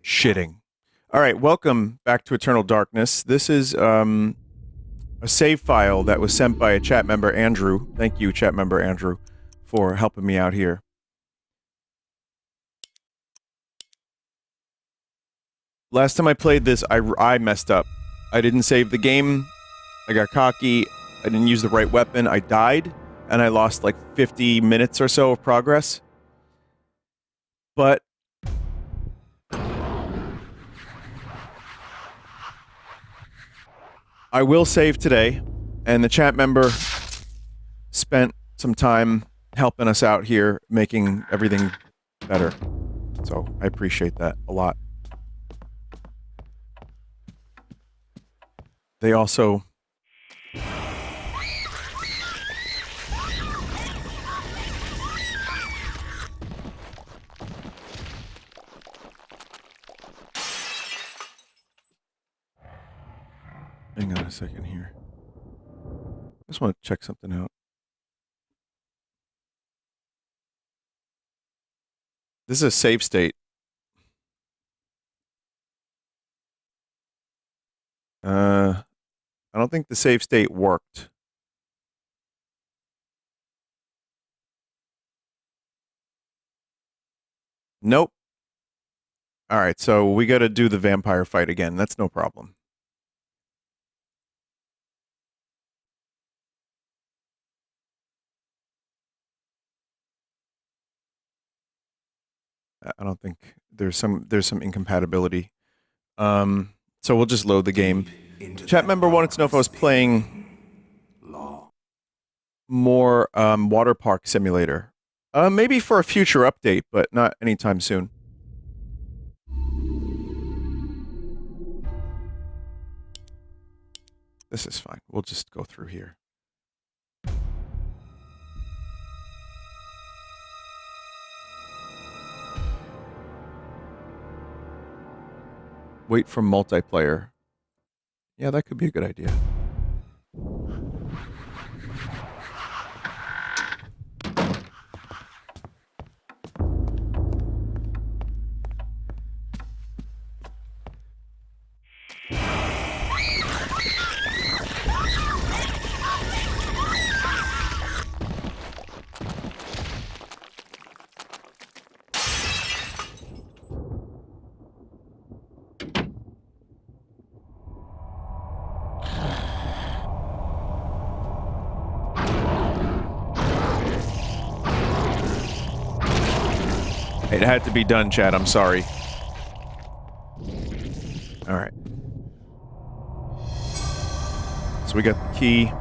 Shitting. All right, welcome back to Eternal Darkness. This is a save file that was sent by a chat member, Andrew. Thank you, chat member Andrew, for helping me out here. Last time I played this, I messed up. I didn't save the game. I got cocky. I didn't use the right weapon. I died, and I lost like 50 minutes or so of progress. But I will save today, and the chat member spent some time helping us out here, making everything better. So I appreciate that a lot. They also... Hang on a second here. I just want to check something out. This is a save state. I don't think the save state worked. Nope. Alright, so we gotta do the vampire fight again. That's no problem. I don't think there's some incompatibility. So we'll just load the game. Chat member wanted to know if I was playing more water park simulator. Maybe for a future update, but not anytime soon. This is fine. We'll just go through here. Wait for multiplayer. Yeah, that could be a good idea. It had to be done, Chad. I'm sorry. Alright. So we got the key.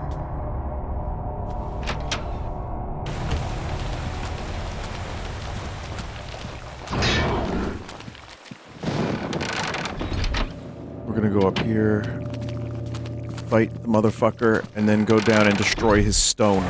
We're gonna go up here, fight the motherfucker, and then go down and destroy his stone.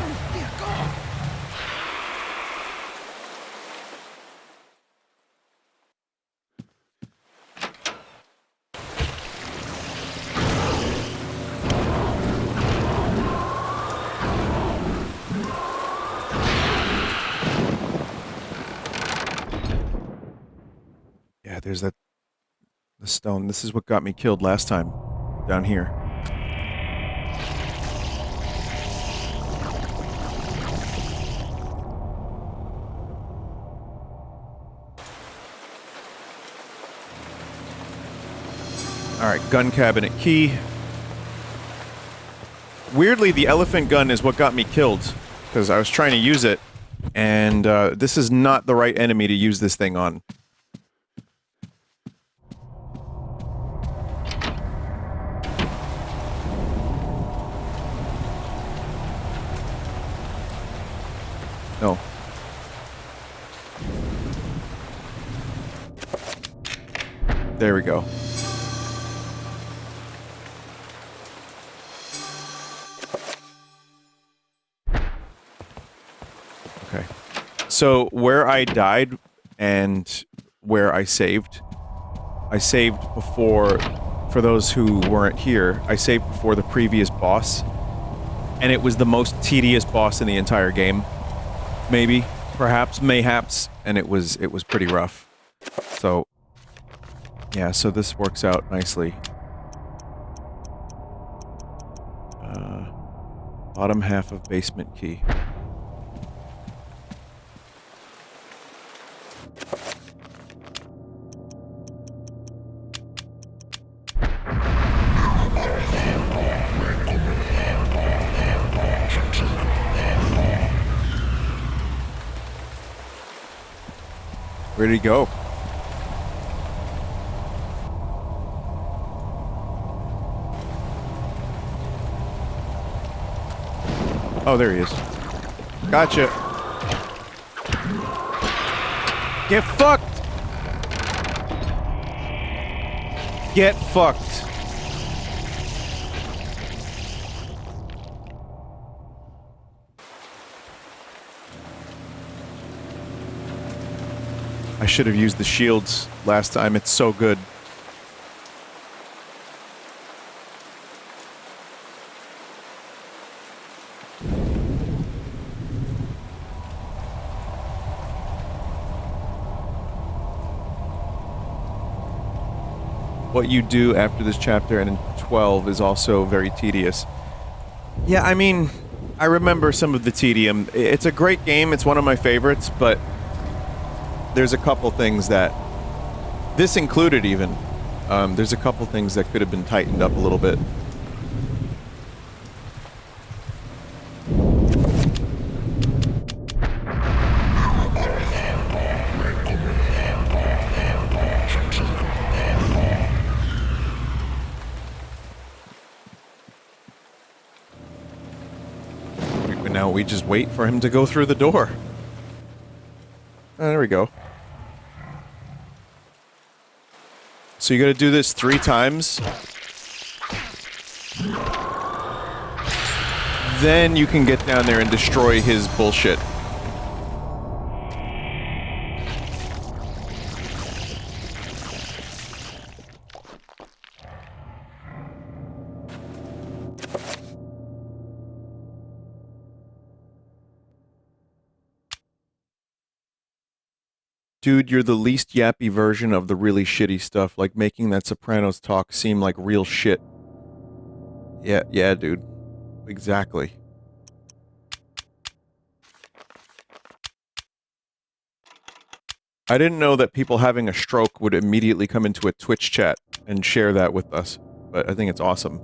There's the stone. This is what got me killed last time, down here. Alright, gun cabinet key. Weirdly, the elephant gun is what got me killed, because I was trying to use it, and this is not the right enemy to use this thing on. No. There we go. Okay. So, where I died and where I saved before, for those who weren't here, I saved before the previous boss, and it was the most tedious boss in the entire game. Maybe, perhaps, mayhaps, and it was pretty rough. So, Yeah, so this works out nicely. Bottom half of basement key. Where did he go? Oh, there he is. Gotcha. Get fucked! Get fucked. I should have used the shields last time. It's so good. What you do after this chapter and in 12 is also very tedious. Yeah, I mean, I remember some of the tedium. It's a great game. It's one of my favorites, but there's a couple things that... This included, even. There's a couple things that could have been tightened up a little bit. Now we just wait for him to go through the door. There we go. So you gotta do this 3 times. Then you can get down there and destroy his bullshit. Dude, you're the least yappy version of the really shitty stuff, like making that Sopranos talk seem like real shit. Yeah, dude. Exactly. I didn't know that people having a stroke would immediately come into a Twitch chat and share that with us, but I think it's awesome.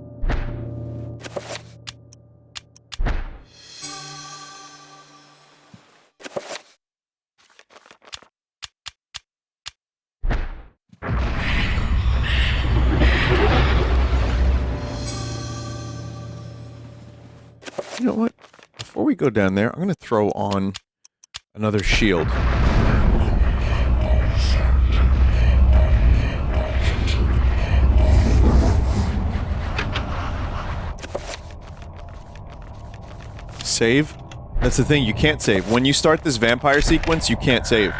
You know what? Before we go down there, I'm going to throw on another shield. Save? That's the thing, you can't save. When you start this vampire sequence, you can't save.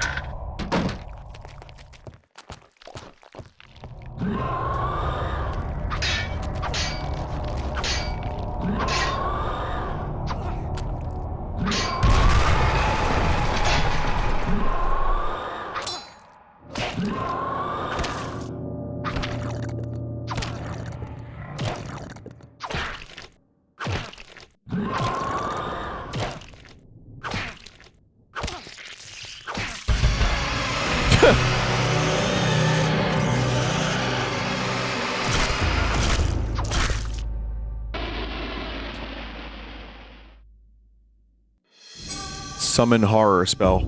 Summon horror spell.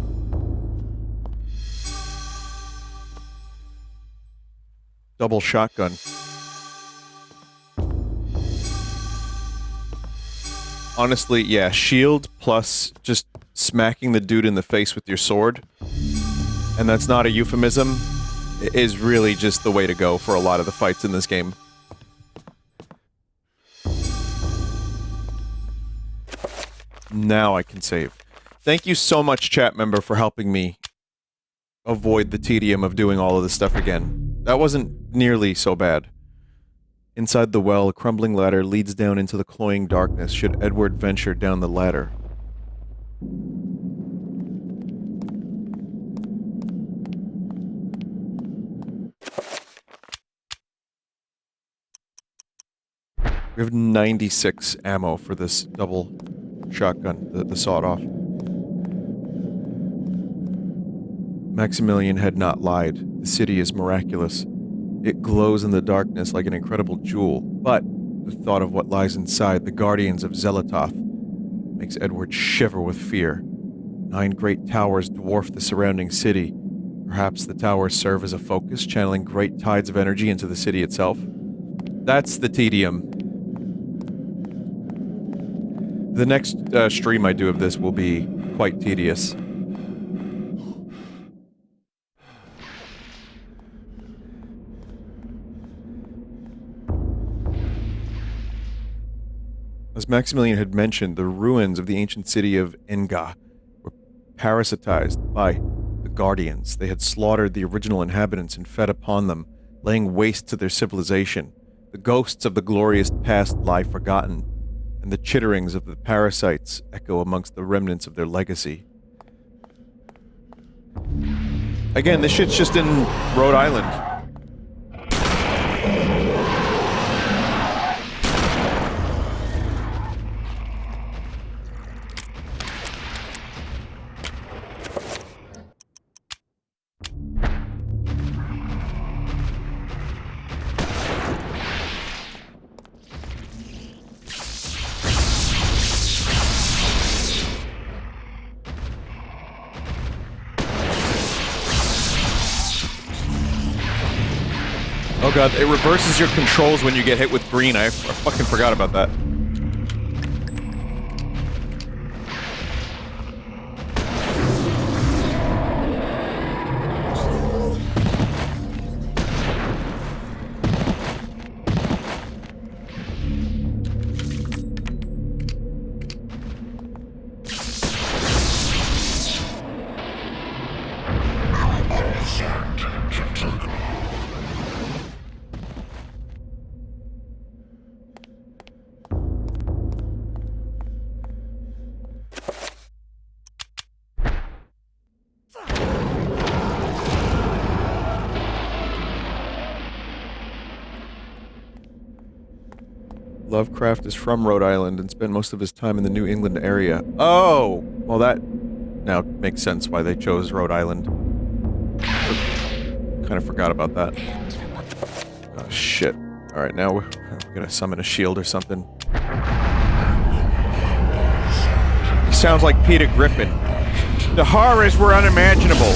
Double shotgun. Honestly, yeah, shield plus just smacking the dude in the face with your sword, and that's not a euphemism, is really just the way to go for a lot of the fights in this game. Now I can save. Thank you so much, chat member, for helping me avoid the tedium of doing all of this stuff again. That wasn't nearly so bad. Inside the well, a crumbling ladder leads down into the cloying darkness should Edward venture down the ladder. We have 96 ammo for this double shotgun, the sawed-off. Maximilian had not lied. The city is miraculous. It glows in the darkness like an incredible jewel, but the thought of what lies inside the guardians of Zelatoth makes Edward shiver with fear. 9 great towers dwarf the surrounding city. Perhaps the towers serve as a focus, channeling great tides of energy into the city itself. That's the tedium. The next stream I do of this will be quite tedious. As Maximilian had mentioned, the ruins of the ancient city of Enga were parasitized by the Guardians. They had slaughtered the original inhabitants and fed upon them, laying waste to their civilization. The ghosts of the glorious past lie forgotten, and the chitterings of the parasites echo amongst the remnants of their legacy. Again, this shit's just in Rhode Island. Oh god, it reverses your controls when you get hit with green. I fucking forgot about that. Lovecraft is from Rhode Island and spent most of his time in the New England area. Oh! Well, that now makes sense why they chose Rhode Island. Kind of forgot about that. Oh, shit. Alright, now we're gonna summon a shield or something. He sounds like Peter Griffin. The horrors were unimaginable.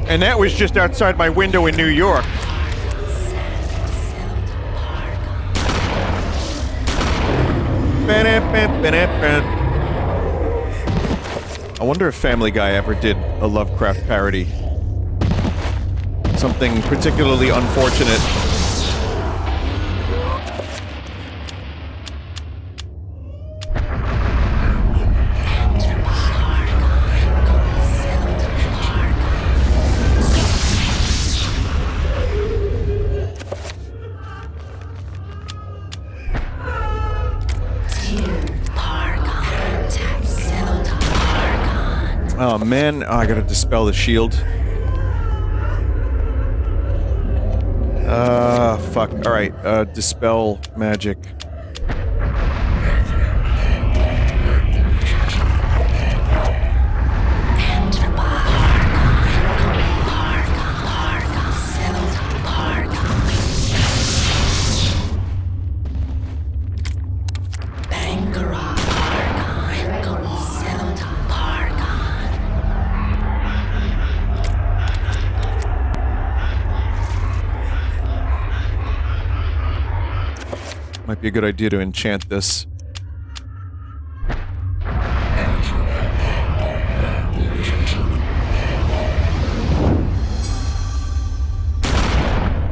And that was just outside my window in New York. I wonder if Family Guy ever did a Lovecraft parody. Something particularly unfortunate. Oh man, I gotta dispel the shield. Fuck. Alright, dispel magic. Might be a good idea to enchant this.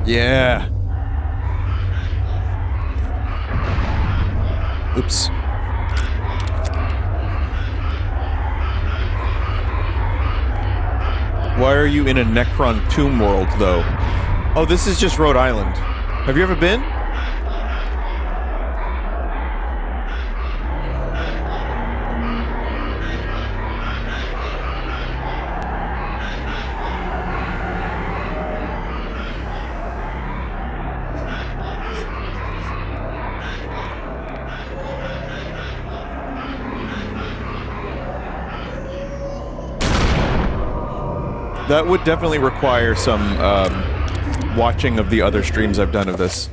Yeah. Oops. Why are you in a Necron tomb world, though? Oh, this is just Rhode Island. Have you ever been? That would definitely require some watching of the other streams I've done of this.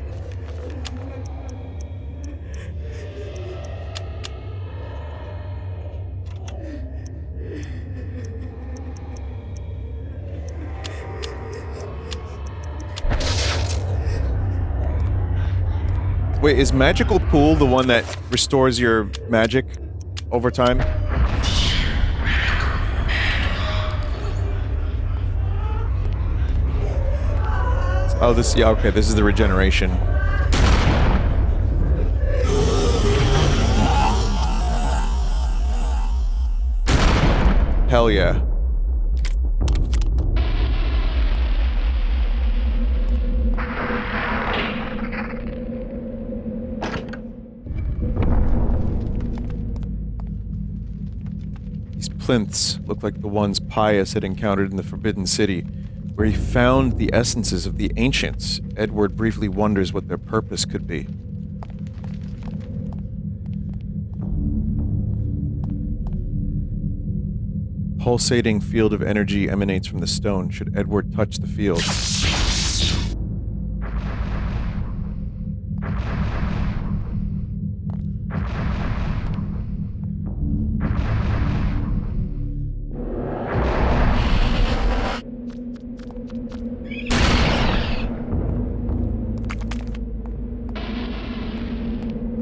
Wait, is Magical Pool the one that restores your magic over time? Oh, this, yeah, okay, this is the regeneration. Hell yeah. These plinths look like the ones Pius had encountered in the Forbidden City, where he found the essences of the ancients. Edward briefly wonders what their purpose could be. Pulsating field of energy emanates from the stone. Should Edward touch the field?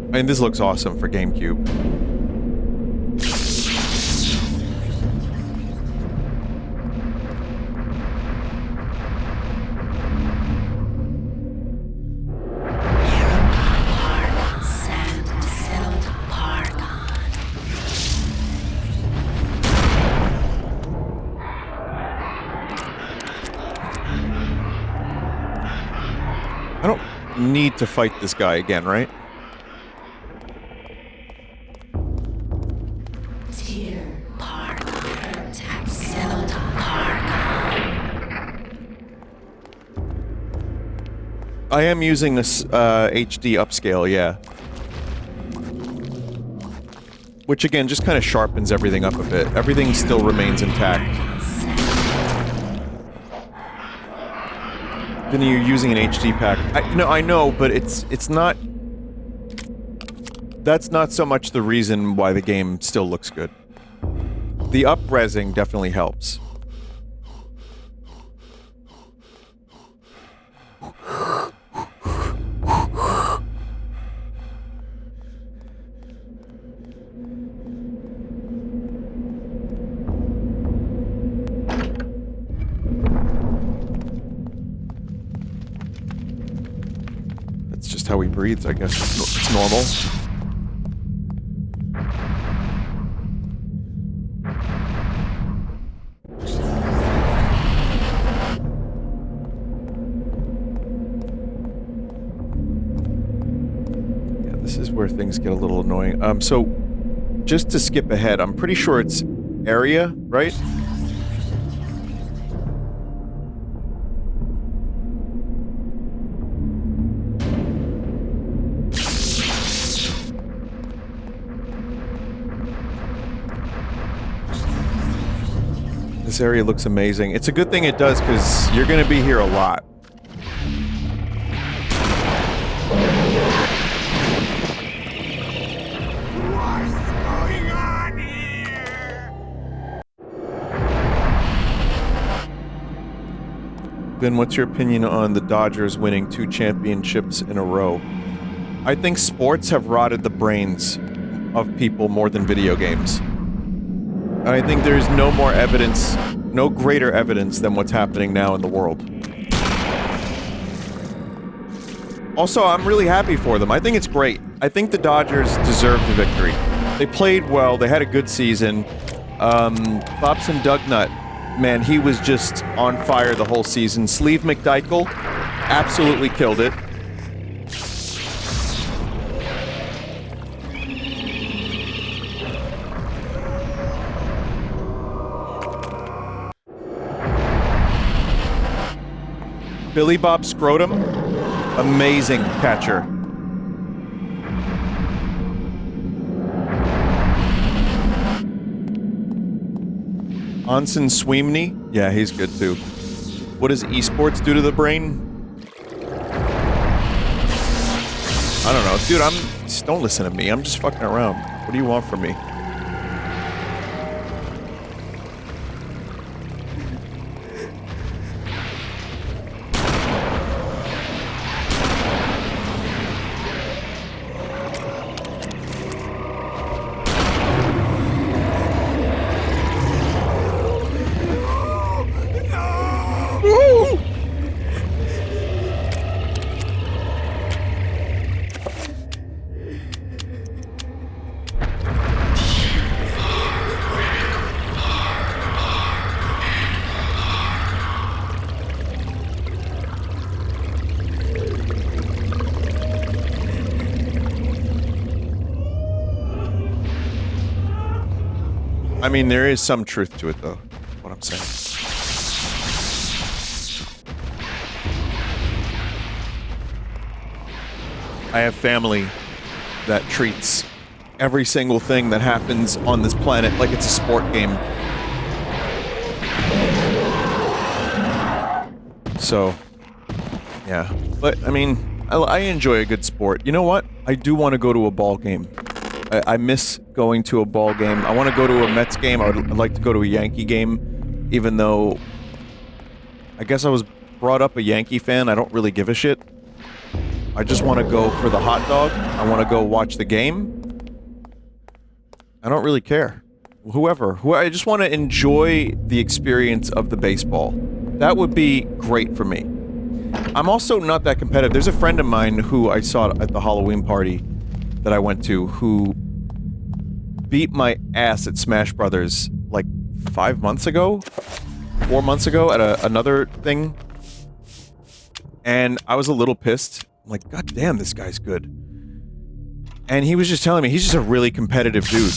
I mean, this looks awesome for GameCube. I don't need to fight this guy again, right? I am using this HD upscale, yeah. Which again, just kind of sharpens everything up a bit. Everything still remains intact. Then you're using an HD pack. I know, but it's not... That's not so much the reason why the game still looks good. The up-resing definitely helps. How he breathes, I guess. It's normal. Yeah, this is where things get a little annoying. So, just to skip ahead, I'm pretty sure it's area, right? This area looks amazing. It's a good thing it does, because you're going to be here a lot. What's going on here? Then what's your opinion on the Dodgers winning 2 championships in a row? I think sports have rotted the brains of people more than video games. I think there's no more evidence, no greater evidence than what's happening now in the world. Also, I'm really happy for them. I think it's great. I think the Dodgers deserve the victory. They played well, they had a good season. Bobson Dugnut, man, he was just on fire the whole season. Sleeve McDykel absolutely killed it. Billy Bob Scrotum, amazing catcher. Anson Sweeney? Yeah, he's good too. What does esports do to the brain? I don't know. Dude, don't listen to me. I'm just fucking around. What do you want from me? I mean, there is some truth to it, though, what I'm saying. I have family that treats every single thing that happens on this planet like it's a sport game. So, yeah. But, I mean, I enjoy a good sport. You know what? I do want to go to a ball game. I miss going to a ball game. I want to go to a Mets game. I'd like to go to a Yankee game, even though I guess I was brought up a Yankee fan. I don't really give a shit. I just want to go for the hot dog. I want to go watch the game. I don't really care. I just want to enjoy the experience of the baseball. That would be great for me. I'm also not that competitive. There's a friend of mine who I saw at the Halloween party that I went to who beat my ass at Smash Brothers like 4 months ago at another thing, and I was a little pissed. I'm like, God damn, this guy's good. And he was just telling me he's just a really competitive dude.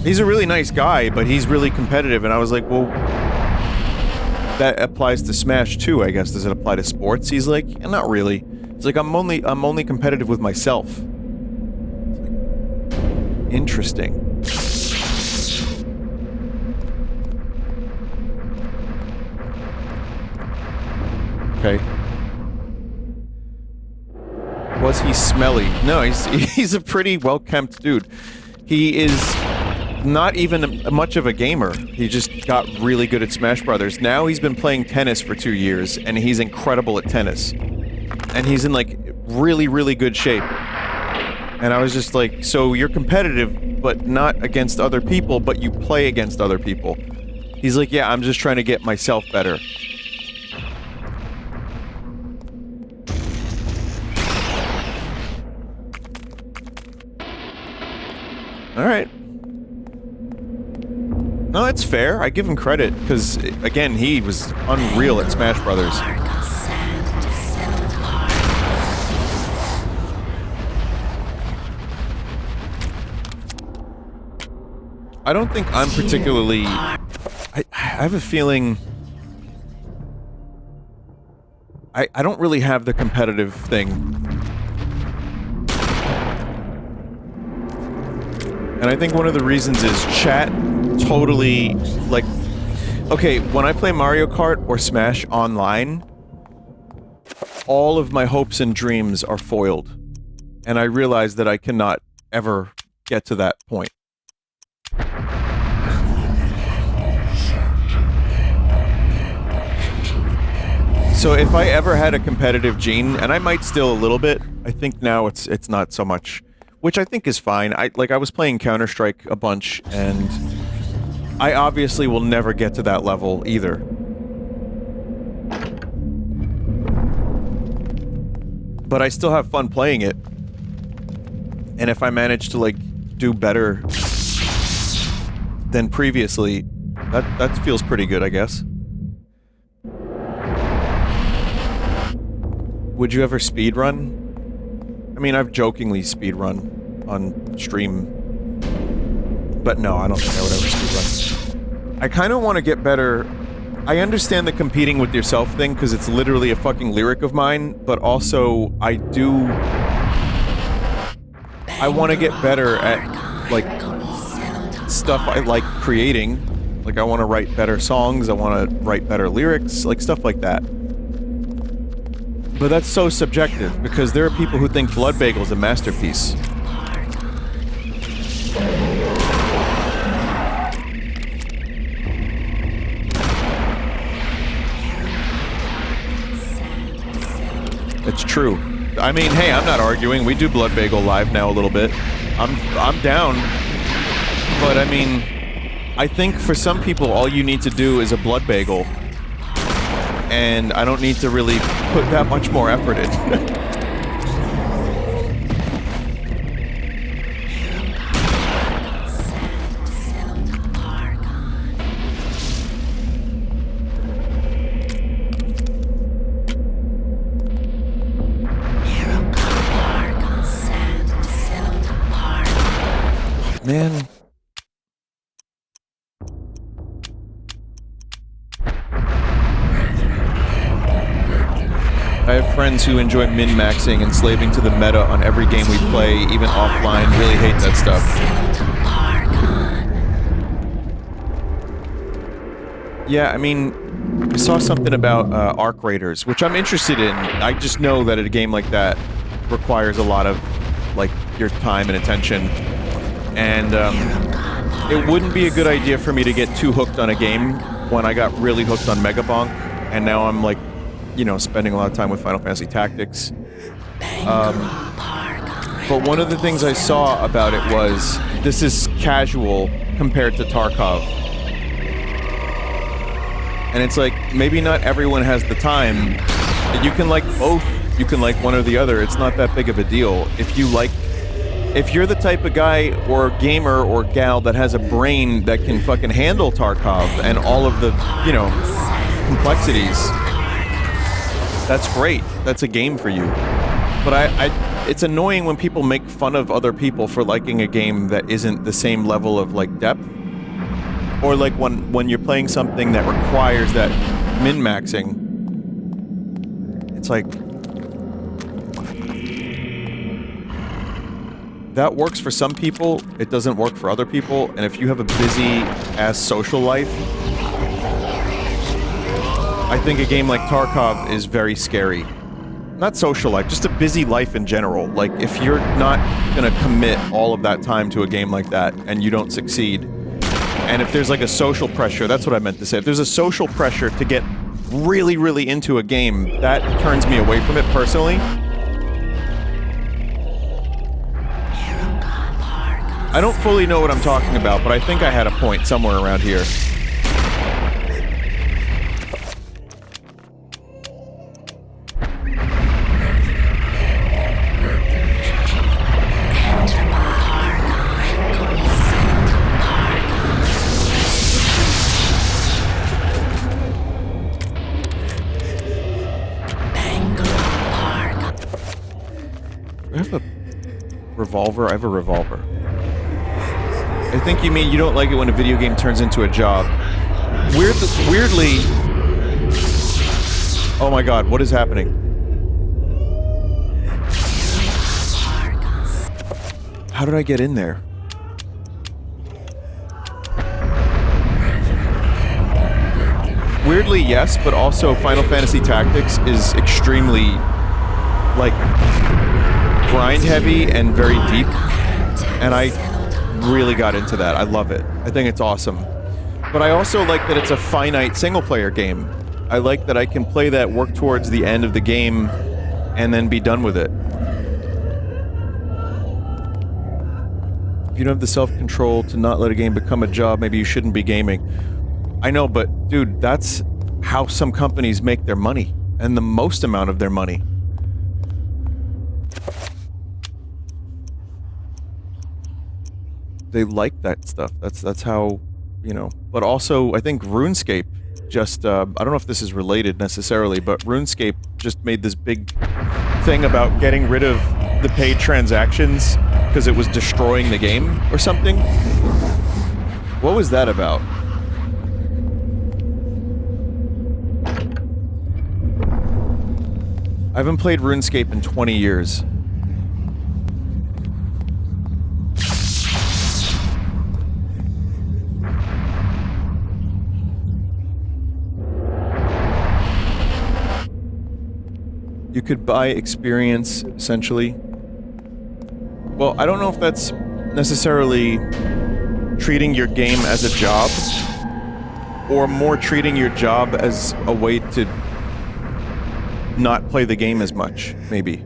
He's a really nice guy, but he's really competitive, and I was like, well, that applies to Smash too, I guess. Does it apply to sports? He's like, yeah, not really. It's like, I'm only competitive with myself. It's like, interesting. Okay. Was he smelly? No, he's a pretty well-kempt dude. He is not even much of a gamer. He just got really good at Smash Brothers. Now he's been playing tennis for 2 years, and he's incredible at tennis. And he's in, like, really, really good shape. And I was just like, so you're competitive, but not against other people, but you play against other people. He's like, yeah, I'm just trying to get myself better. Alright. No, it's fair. I give him credit, because, again, he was unreal at Smash Brothers. I don't think I'm particularly... I have a feeling... I don't really have the competitive thing. And I think one of the reasons is chat totally, like... Okay, when I play Mario Kart or Smash online, all of my hopes and dreams are foiled. And I realize that I cannot ever get to that point. So if I ever had a competitive gene, and I might still a little bit, I think now it's not so much, which I think is fine. I was playing Counter-Strike a bunch, and I obviously will never get to that level either. But I still have fun playing it. And if I manage to, like, do better than previously, that feels pretty good, I guess. Would you ever speedrun? I mean, I've jokingly speedrun on stream. But no, I don't think I would ever speedrun. I kind of want to get better. I understand the competing with yourself thing, because it's literally a fucking lyric of mine, but also, I want to get better at, like, stuff I like creating. Like, I want to write better songs, I want to write better lyrics, like stuff like that. But that's so subjective, because there are people who think Blood Bagel is a masterpiece. It's true. I mean, hey, I'm not arguing. We do Blood Bagel live now a little bit. I'm down. But I mean, I think for some people, all you need to do is a Blood Bagel. And I don't need to really put that much more effort in. Man. I have friends who enjoy min-maxing and slaving to the meta on every game we play, even offline. Really hate that stuff. Yeah, I mean, I saw something about arc raiders, which I'm interested in. I just know that a game like that requires a lot of, like, your time and attention. And it wouldn't be a good idea for me to get too hooked on a game when I got really hooked on Megabonk, and now I'm like, you know, spending a lot of time with Final Fantasy Tactics. But one of the things I saw about it was, this is casual compared to Tarkov. And it's like, maybe not everyone has the time. You can like both, you can like one or the other, it's not that big of a deal. If you're the type of guy or gamer or gal that has a brain that can fucking handle Tarkov and all of the, you know, complexities, that's great. That's a game for you. But it's annoying when people make fun of other people for liking a game that isn't the same level of, like, depth. Or, like, when you're playing something that requires that min-maxing, it's like, that works for some people, it doesn't work for other people, and if you have a busy-ass social life, I think a game like Tarkov is very scary. Not social life, just a busy life in general. Like, if you're not gonna commit all of that time to a game like that, and you don't succeed, and if there's like a social pressure, that's what I meant to say. If there's a social pressure to get really, really into a game, that turns me away from it personally. I don't fully know what I'm talking about, but I think I had a point somewhere around here. I have a revolver. I have a revolver. I think you mean you don't like it when a video game turns into a job. Weirdly... Oh my god, what is happening? How did I get in there? Weirdly, yes, but also Final Fantasy Tactics is extremely, like, grind-heavy and very deep, and I really got into that. I love it. I think it's awesome. But I also like that it's a finite single-player game. I like that I can play that, work towards the end of the game, and then be done with it. If you don't have the self-control to not let a game become a job, maybe you shouldn't be gaming. I know, but dude, that's how some companies make their money, and the most amount of their money. They like that stuff. That's how, you know. But also, I think RuneScape just, I don't know if this is related necessarily, but RuneScape just made this big thing about getting rid of the paid transactions because it was destroying the game or something. What was that about? I haven't played RuneScape in 20 years. You could buy experience, essentially. Well, I don't know if that's necessarily treating your game as a job, or more treating your job as a way to not play the game as much, maybe.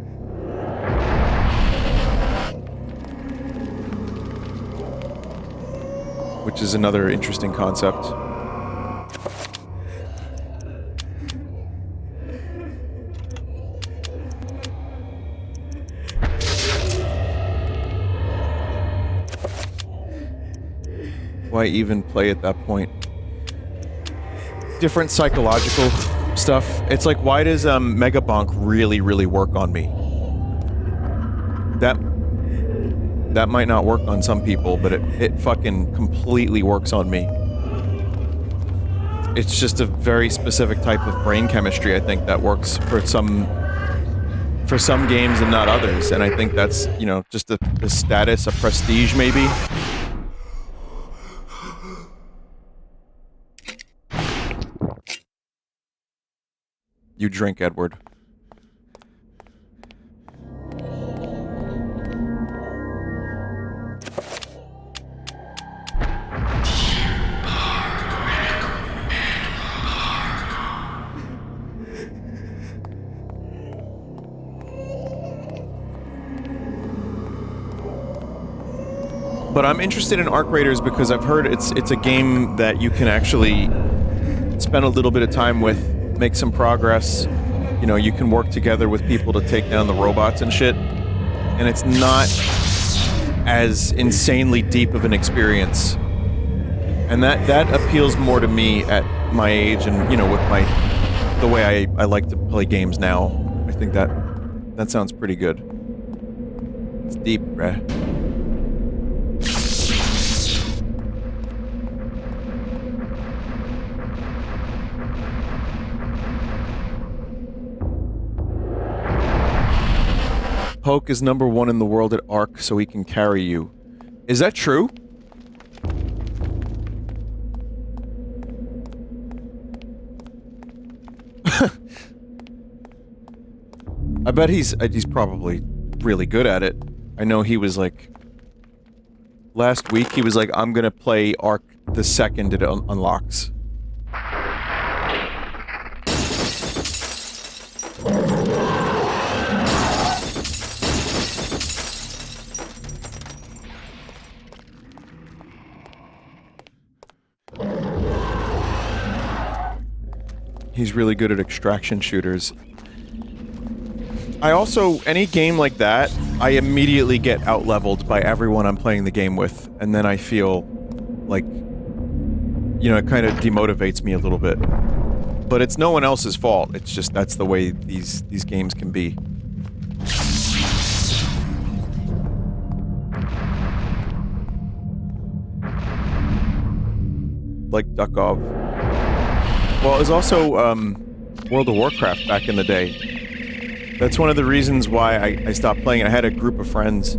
Which is another interesting concept. Why even play at that point? Different psychological stuff. It's like, why does Mega Bonk really work on me? That might not work on some people, but it fucking completely works on me. It's just a very specific type of brain chemistry, I think, that works for some games and not others. And I think that's, you know, just a status, a prestige, maybe. You drink, Edward. But I'm interested in Arc Raiders because I've heard it's a game that you can actually spend a little bit of time with, make some progress. You know, you can work together with people to take down the robots and shit. And it's not as insanely deep of an experience. And that appeals more to me at my age and, you know, with the way I like to play games now. I think that sounds pretty good. It's deep, bruh. Poke is #1 in the world at Arc, so he can carry you. Is that true? I bet he's probably really good at it. I know he was like... Last week he was like, I'm gonna play Arc the second it unlocks. He's really good at extraction shooters. I also, any game like that, I immediately get out-leveled by everyone I'm playing the game with, and then I feel like, you know, it kind of demotivates me a little bit. But it's no one else's fault, it's just that's the way these games can be. Like Duckov. Well, it was also, World of Warcraft back in the day. That's one of the reasons why I stopped playing. I had a group of friends.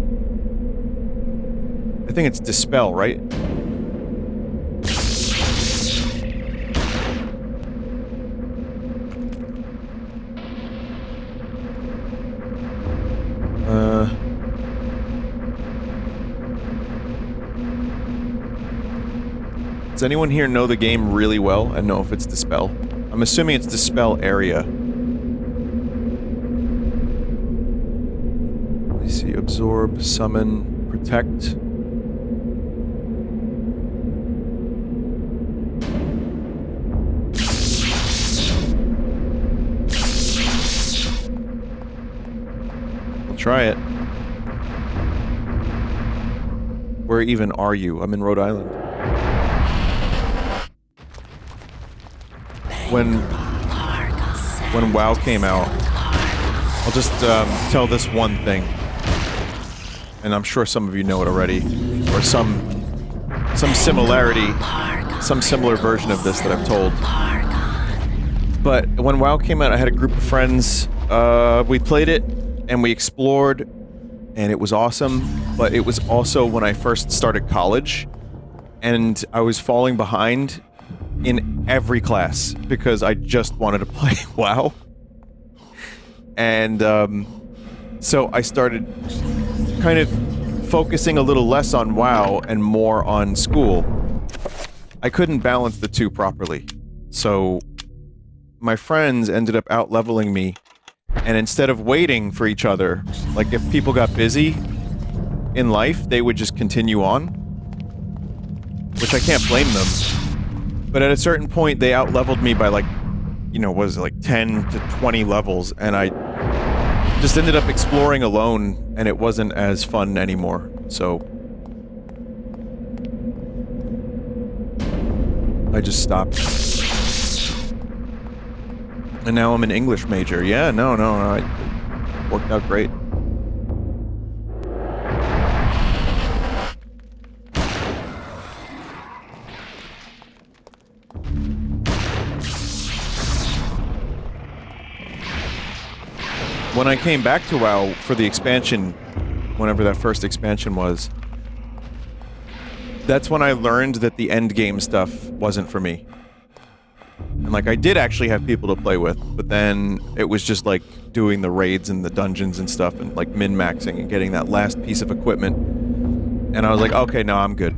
I think it's Dispel, right? Does anyone here know the game really well and know if it's Dispel? I'm assuming it's Dispel area. Let's see, absorb, summon, protect. I'll try it. Where even are you? I'm in Rhode Island. When WoW came out, I'll just tell this one thing, and I'm sure some of you know it already, or some similarity, some similar version of this that I've told. But when WoW came out, I had a group of friends. We played it, and we explored, and it was awesome. But it was also when I first started college, and I was falling behind in every class because I just wanted to play WoW. And so I started kind of focusing a little less on WoW and more on school. I couldn't balance the two properly. So my friends ended up out-leveling me, and instead of waiting for each other, like if people got busy in life, they would just continue on. Which I can't blame them. But at a certain point, they out-leveled me by like, you know, was it like 10 to 20 levels, and I just ended up exploring alone, and it wasn't as fun anymore, so I just stopped. And now I'm an English major. Yeah, no, it worked out great. When I came back to WoW for the expansion, whenever that first expansion was, that's when I learned that the endgame stuff wasn't for me. And like, I did actually have people to play with, but then it was just like doing the raids and the dungeons and stuff and like min-maxing and getting that last piece of equipment. And I was like, okay, no, I'm good.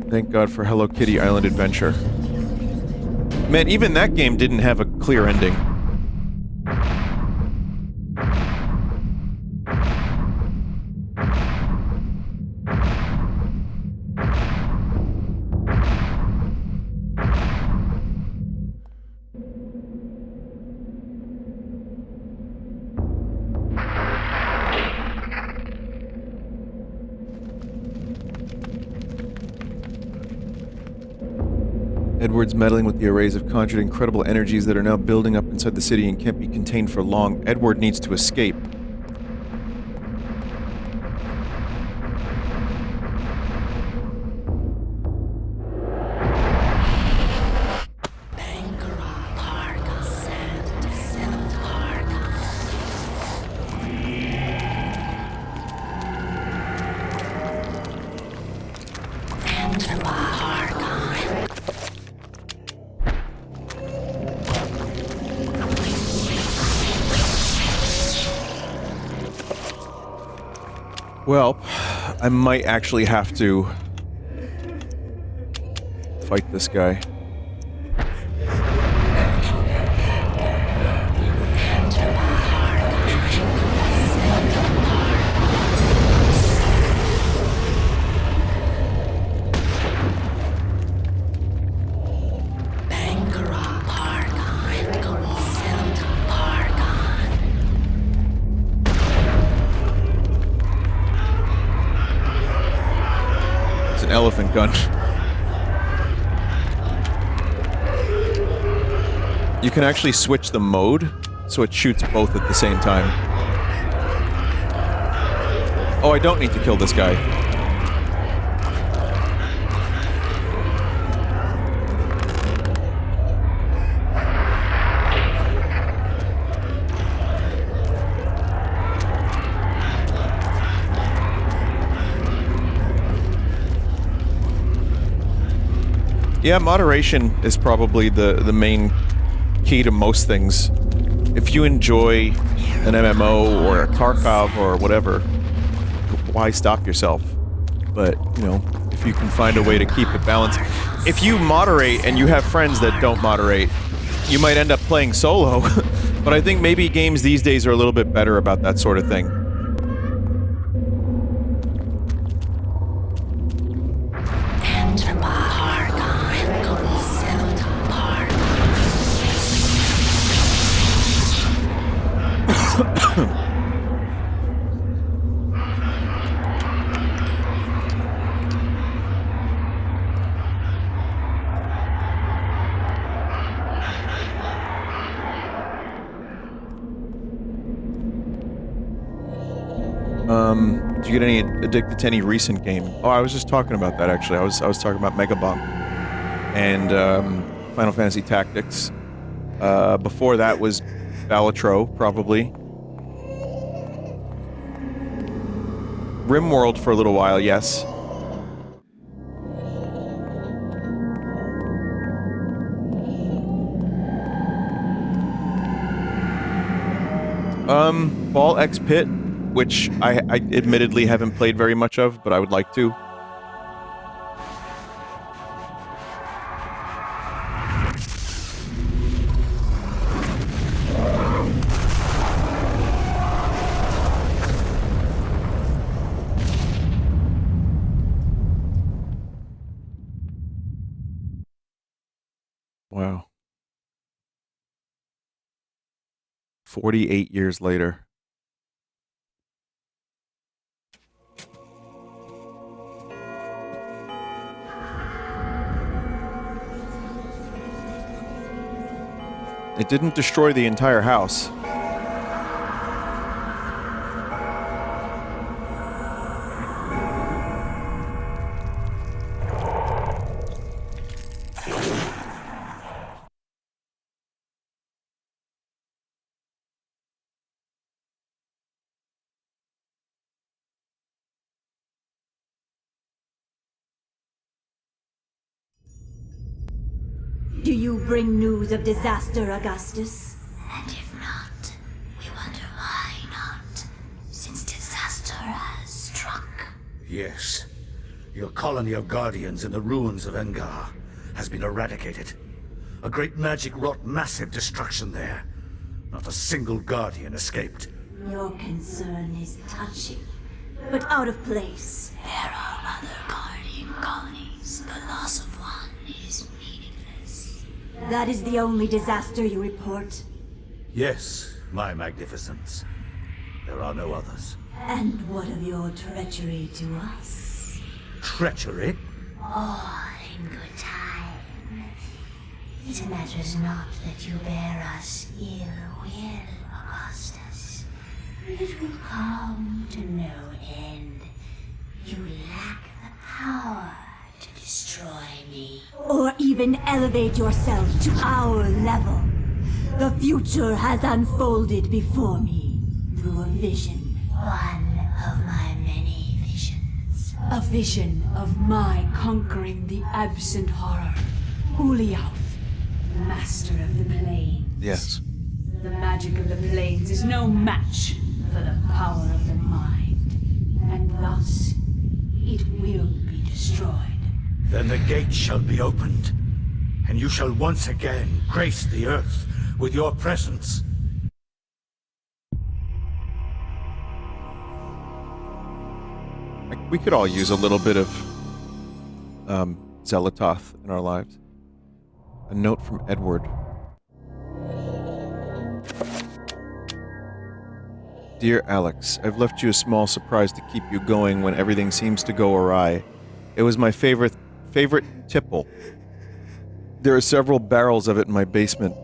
Thank God for Hello Kitty Island Adventure. Man, even that game didn't have a clear ending. Edward's meddling with the arrays of conjured incredible energies that are now building up inside the city and can't be contained for long. Edward needs to escape. Well, I might actually have to fight this guy. Elephant gun. You can actually switch the mode, so it shoots both at the same time. Oh, I don't need to kill this guy. Yeah, moderation is probably the main key to most things. If you enjoy an MMO or a Tarkov or whatever, why stop yourself? But, you know, if you can find a way to keep it balanced. If you moderate and you have friends that don't moderate, you might end up playing solo. But I think maybe games these days are a little bit better about that sort of thing. Did you get any addicted to any recent game? Oh, I was just talking about that actually. I was talking about Megabonk and Final Fantasy Tactics. Before that was Balatro, probably. Rimworld for a little while, yes. Ball X Pit, which I admittedly haven't played very much of, but I would like to. Wow. 48 years later. It didn't destroy the entire house. Do you bring news of disaster, Augustus? And if not, we wonder why not, since disaster has struck. Yes. Your colony of Guardians in the ruins of Engar has been eradicated. A great magic wrought massive destruction there. Not a single Guardian escaped. Your concern is touching, but out of place. There are other Guardian colonies. The loss of one is meaningless. That is the only disaster you report. Yes, my magnificence. There are no others. And what of your treachery to us? Treachery? All in good time. It matters not that you bear us ill will, Augustus. It will come to no end. You lack the power to destroy me. Or even elevate yourself to our level. The future has unfolded before me through a vision. One of my many visions. A vision of my conquering the absent horror. Uliauth, master of the plains. Yes. The magic of the plains is no match for the power of the mind. And thus, it will be destroyed. Then the gate shall be opened, and you shall once again grace the earth with your presence. We could all use a little bit of Xelatoth in our lives. A note from Edward. Dear Alex, I've left you a small surprise to keep you going when everything seems to go awry. It was my favorite tipple. There are several barrels of it in my basement.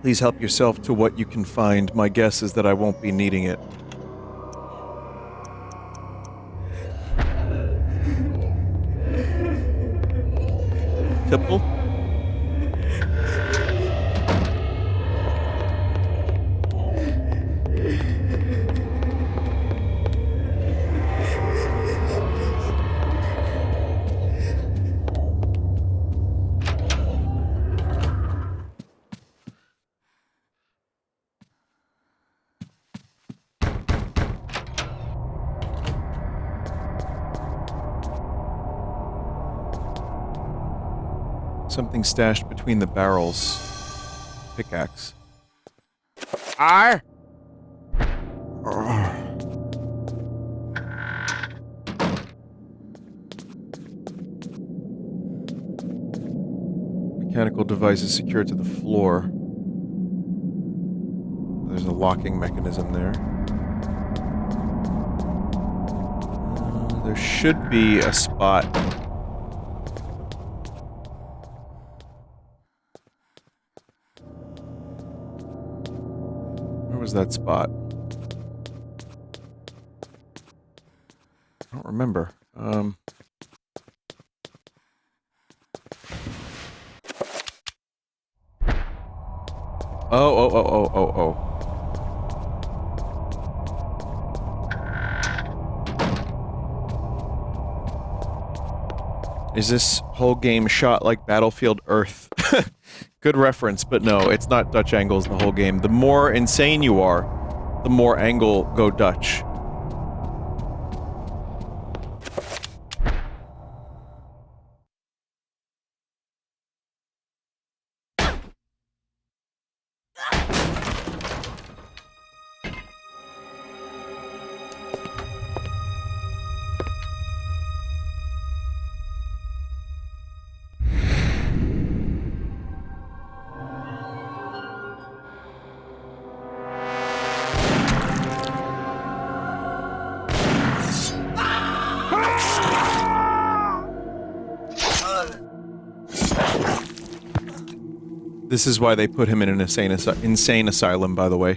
Please help yourself to what you can find. My guess is that I won't be needing it. Tipple? Something stashed between the barrels. Pickaxe. Arr! Mechanical device is secured to the floor. There's a locking mechanism there. There should be a spot. Where was that spot? I don't remember. Oh. Is this whole game shot like Battlefield Earth? Good reference, but no, it's not Dutch angles the whole game. The more insane you are, the more angle go Dutch. This is why they put him in an insane asylum, by the way.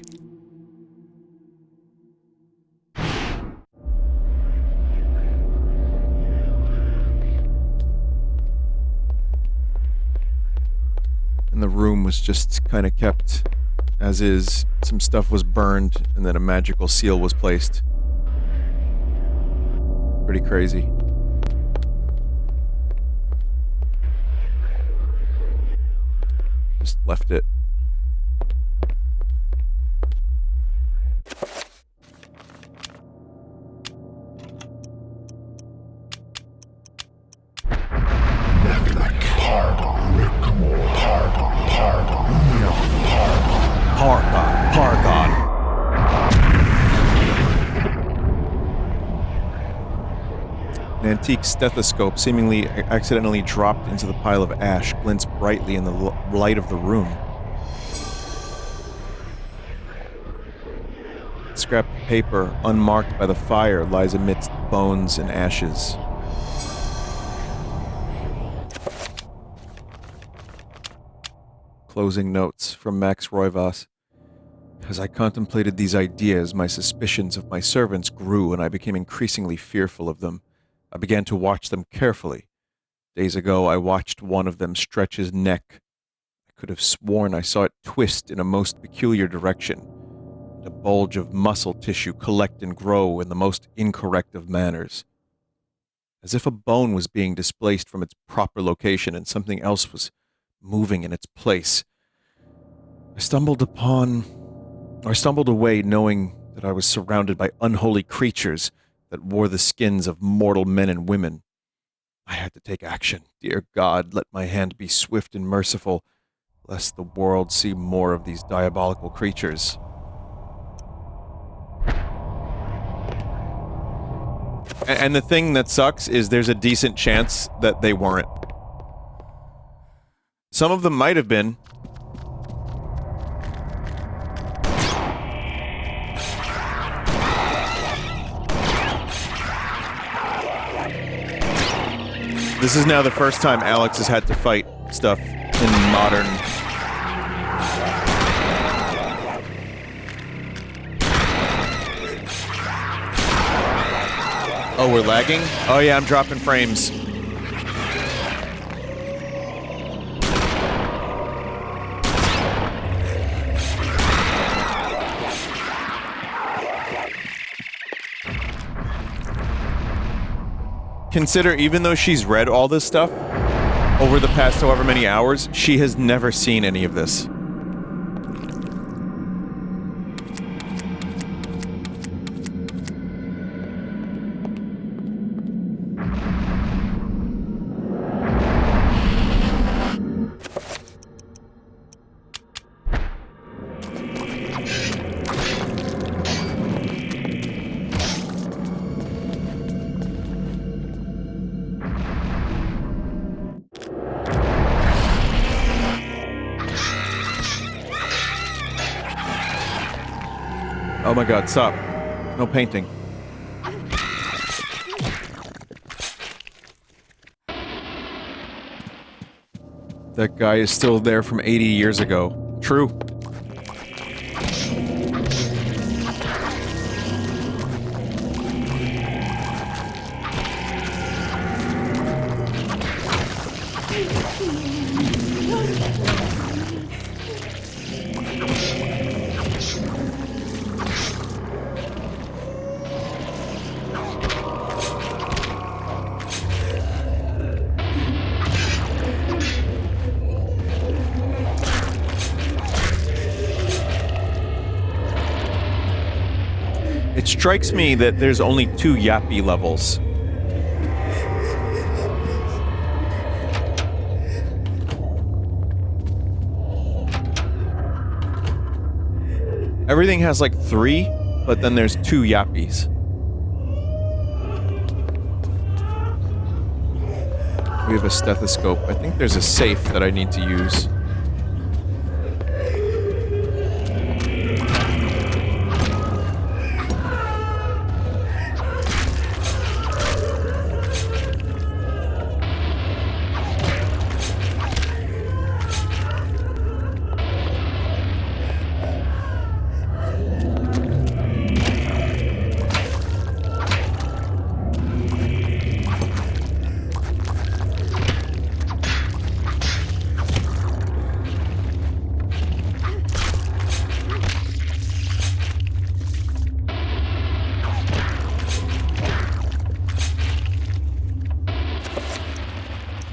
And the room was just kind of kept as is. Some stuff was burned, and then a magical seal was placed. Pretty crazy. Just left it. Pargon. An antique stethoscope, seemingly accidentally dropped into the pile of ash, glints brightly in the light of the room. Scrap paper, unmarked by the fire, lies amidst bones and ashes. Closing notes from Max Roivas. As I contemplated these ideas, my suspicions of my servants grew, and I became increasingly fearful of them. I began to watch them carefully. Days ago, I watched one of them stretch his neck. I could have sworn I saw it twist in a most peculiar direction, and a bulge of muscle tissue collect and grow in the most incorrect of manners. As if a bone was being displaced from its proper location and something else was moving in its place. I stumbled away knowing that I was surrounded by unholy creatures that wore the skins of mortal men and women. I had to take action. Dear God, let my hand be swift and merciful, lest the world see more of these diabolical creatures. And the thing that sucks is there's a decent chance that they weren't. Some of them might have been. This is now the first time Alex has had to fight stuff in modern. Oh, we're lagging? Oh yeah, I'm dropping frames. Consider, even though she's read all this stuff over the past however many hours, she has never seen any of this. Oh my God, stop. No painting. That guy is still there from 80 years ago. True. It strikes me that there's only 2 Yappy levels. Everything has like 3, but then there's 2 Yappies. We have a stethoscope. I think there's a safe that I need to use.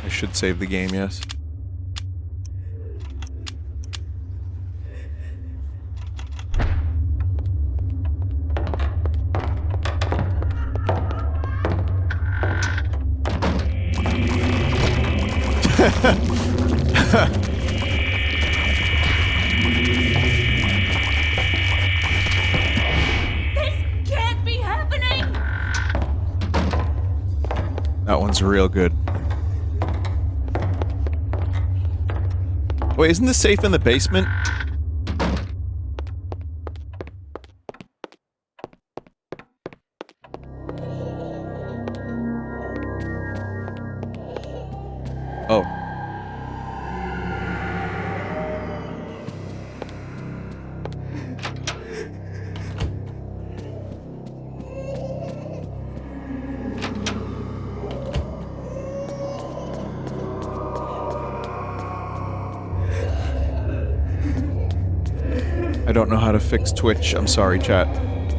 Should save the game, yes. This can't be happening! That one's real good. Wait, isn't the safe in the basement? Oh. I don't know how to fix Twitch. I'm sorry, chat.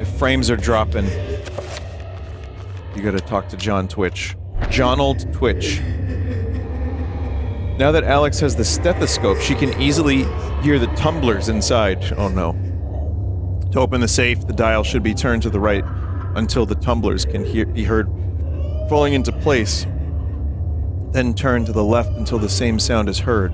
If frames are dropping, you gotta talk to John Twitch. Johnald Twitch. Now that Alex has the stethoscope, she can easily hear the tumblers inside. Oh no. To open the safe, the dial should be turned to the right until the tumblers can be heard falling into place. Then turn to the left until the same sound is heard.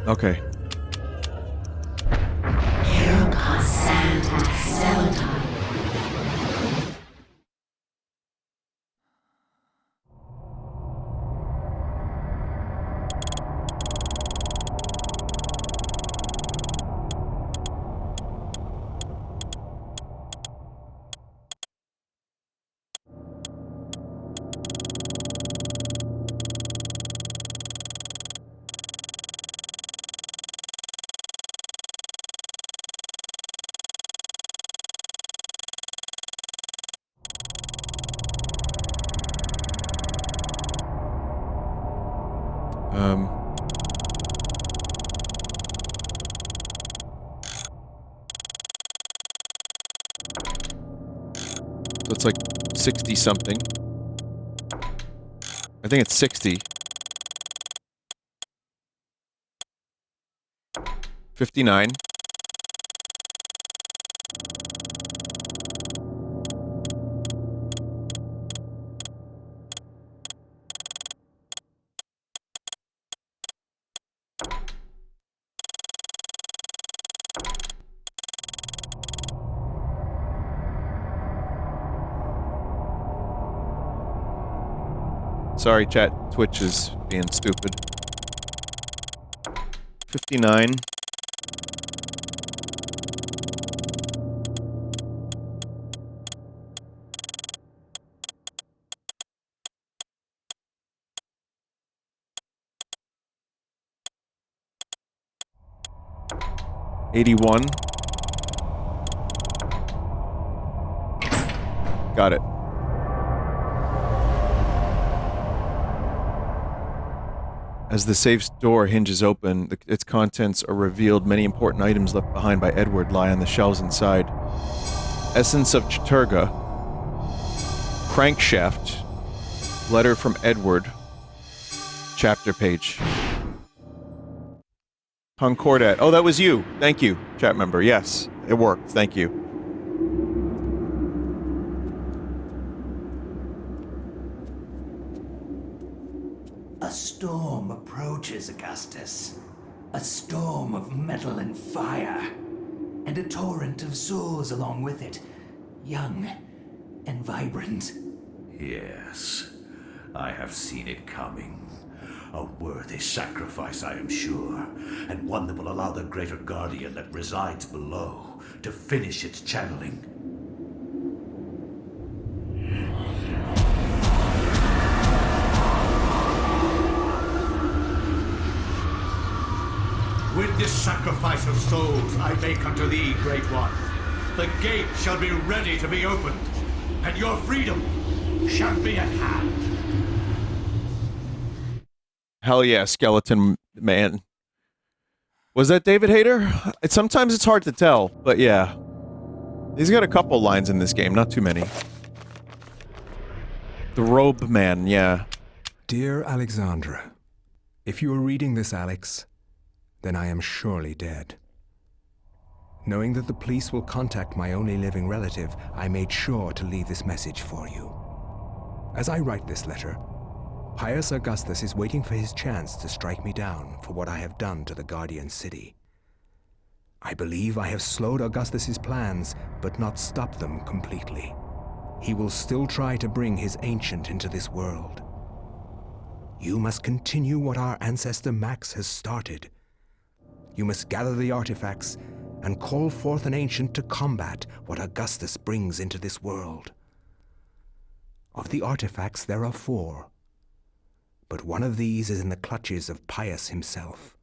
Okay. It's like 60 something. I think it's 60. 59. Sorry, chat. Twitch is being stupid. 59. $81. Got it. As the safe's door hinges open, its contents are revealed. Many important items left behind by Edward lie on the shelves inside. Essence of Chaturga, Crankshaft. Letter from Edward. Chapter page. Concordat. Oh, that was you. Thank you, chat member. Yes, it worked. Thank you. A storm approaches, Augustus. A storm of metal and fire. And a torrent of souls along with it. Young and vibrant. Yes, I have seen it coming. A worthy sacrifice, I am sure, and one that will allow the greater guardian that resides below to finish its channeling. With this sacrifice of souls I make unto thee, Great One, the gate shall be ready to be opened, and your freedom shall be at hand. Hell yeah, Skeleton Man. Was that David Hayter? Sometimes it's hard to tell, but yeah. He's got a couple lines in this game, not too many. The Robe Man, yeah. Dear Alexandra, if you are reading this, Alex, then I am surely dead. Knowing that the police will contact my only living relative, I made sure to leave this message for you. As I write this letter, Pius Augustus is waiting for his chance to strike me down for what I have done to the Guardian City. I believe I have slowed Augustus's plans, but not stopped them completely. He will still try to bring his ancient into this world. You must continue what our ancestor Max has started. You must gather the artifacts and call forth an ancient to combat what Augustus brings into this world. Of the artifacts, there are 4. But one of these is in the clutches of Pius himself.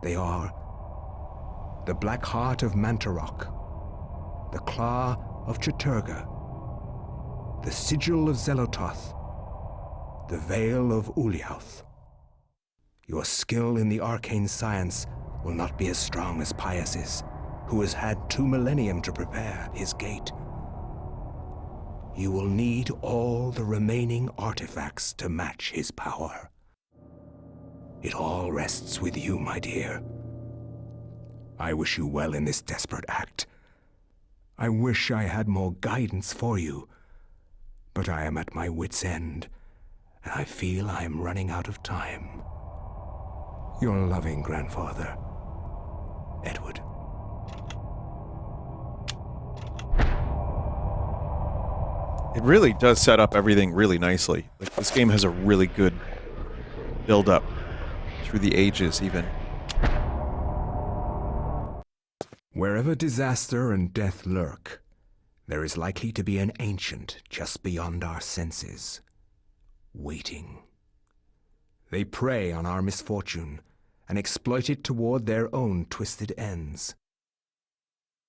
They are the Black Heart of Mantarok, the Claw of Chaturga, the Sigil of Zelototh, the Veil of Uliauth. Your skill in the arcane science will not be as strong as Pius's, who has had 2 millennium to prepare his gate. You will need all the remaining artifacts to match his power. It all rests with you, my dear. I wish you well in this desperate act. I wish I had more guidance for you, but I am at my wit's end, and I feel I am running out of time. Your loving grandfather, Edward. It really does set up everything really nicely. Like, this game has a really good build-up through the ages, even. Wherever disaster and death lurk, there is likely to be an ancient just beyond our senses, waiting. They prey on our misfortune and exploit it toward their own twisted ends.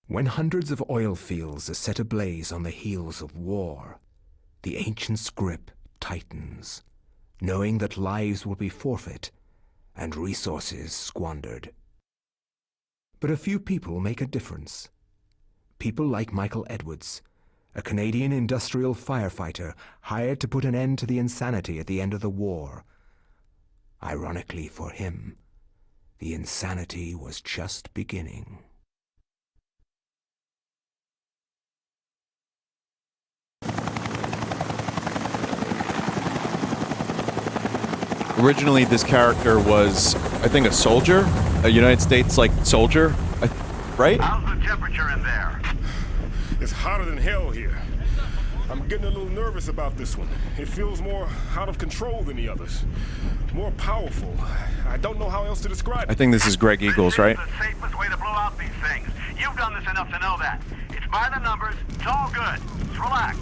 When hundreds of oil fields are set ablaze on the heels of war, the ancient's grip tightens, knowing that lives will be forfeit and resources squandered. But a few people make a difference. People like Michael Edwards, a Canadian industrial firefighter hired to put an end to the insanity at the end of the war. Ironically for him, the insanity was just beginning. Originally, this character was, I think, a soldier, a United States, soldier, right? How's the temperature in there? It's hotter than hell here. I'm getting a little nervous about this one. It feels more out of control than the others. More powerful. I don't know how else to describe it. I think this is Greg Eagles, right? This is the safest way to blow out these things. You've done this enough to know that. It's by the numbers. It's all good. Just relax.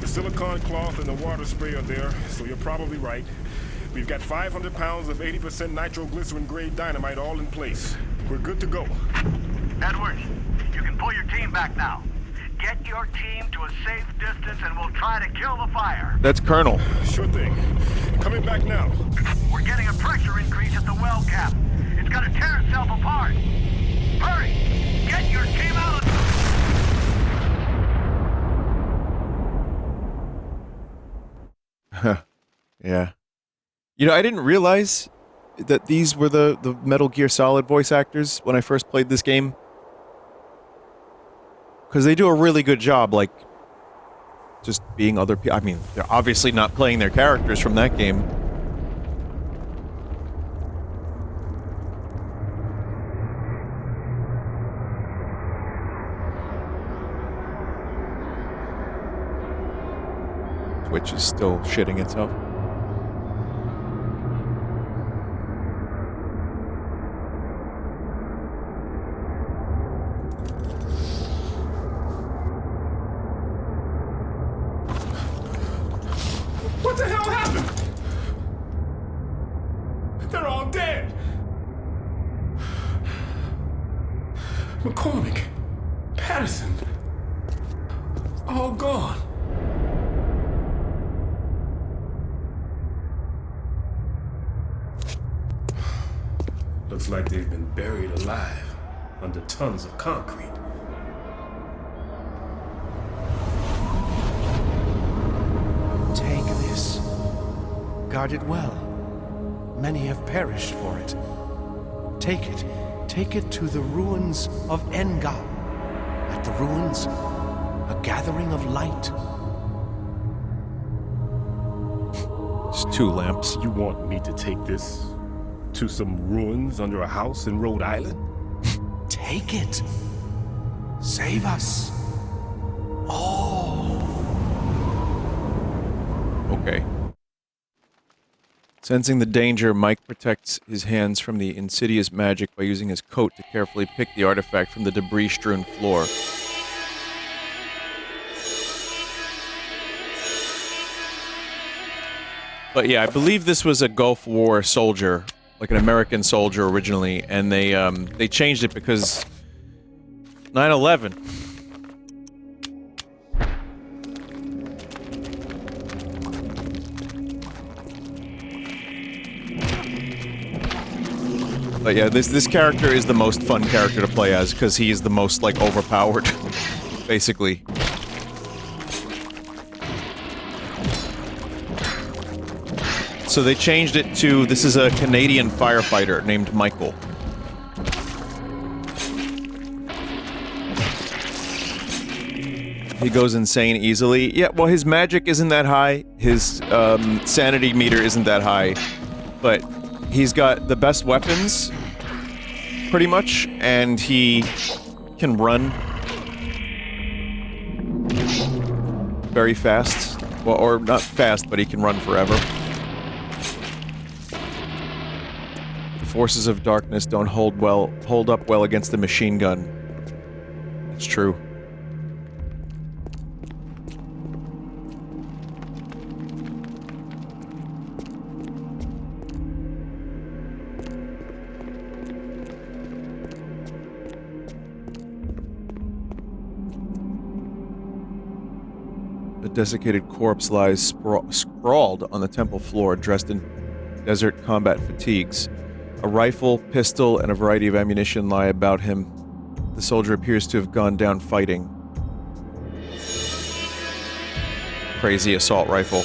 The silicone cloth and the water spray are there, so you're probably right. We've got 500 pounds of 80% nitroglycerin-grade dynamite all in place. We're good to go. Edwards, you can pull your team back now. Get your team to a safe distance and we'll try to kill the fire. That's Colonel. Sure thing. Coming back now. We're getting a pressure increase at the well cap. It's gonna tear itself apart. Hurry! Get your team out of... Yeah. You know, I didn't realize that these were the Metal Gear Solid voice actors when I first played this game. Because they do a really good job, like, just being other people. I mean, they're obviously not playing their characters from that game. Twitch is still shitting itself. What the hell happened? They're all dead. McCormick, Patterson, all gone. Looks like they've been buried alive under tons of concrete. Take this. Guard it well. Many have perished for it. Take it. Take it to the ruins of Engar. At the ruins, a gathering of light. It's 2 lamps. You want me to take this to some ruins under a house in Rhode Island? Take it. Save us. All. Okay. Sensing the danger, Mike protects his hands from the insidious magic by using his coat to carefully pick the artifact from the debris-strewn floor. But yeah, I believe this was a Gulf War soldier, like an American soldier originally, and they changed it because 9/11. But yeah, this character is the most fun character to play as, because he is the most, like, overpowered, basically. So they changed it to, this is a Canadian firefighter named Michael. He goes insane easily. Yeah, well, his magic isn't that high, his sanity meter isn't that high, but he's got the best weapons, pretty much, and he can run very fast. Well, or not fast, but he can run forever. The forces of darkness don't hold up well against the machine gun. It's true. A desiccated corpse lies sprawled on the temple floor, dressed in desert combat fatigues. A rifle, pistol, and a variety of ammunition lie about him. The soldier appears to have gone down fighting. Crazy assault rifle.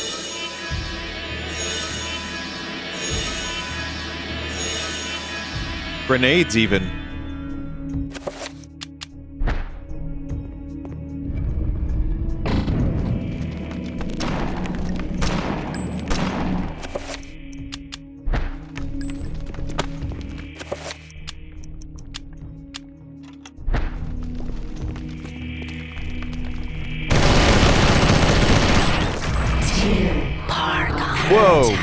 Grenades, even. Whoa!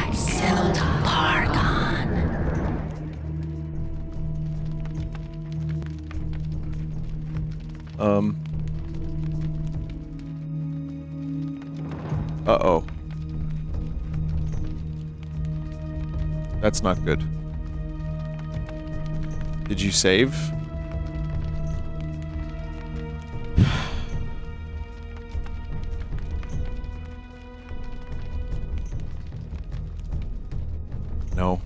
Uh-oh. That's not good. Did you save? No.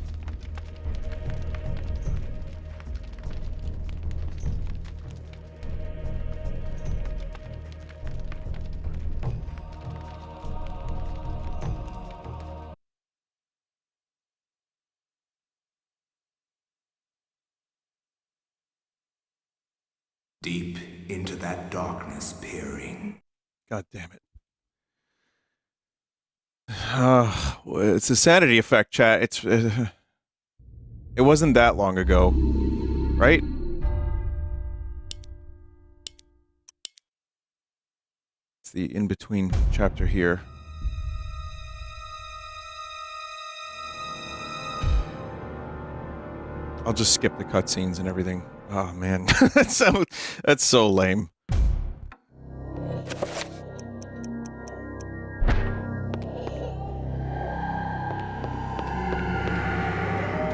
Deep into that darkness peering. God damn it. It's a sanity effect, chat. It wasn't that long ago, right? It's the in-between chapter here. I'll just skip the cutscenes and everything. Oh man, that's so lame.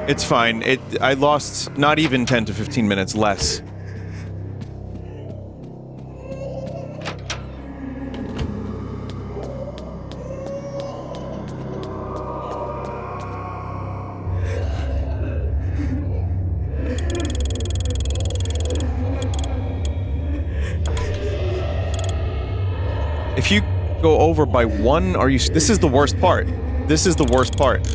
It's fine. I lost not even 10 to 15 minutes less. If you go over by one, this is the worst part. This is the worst part.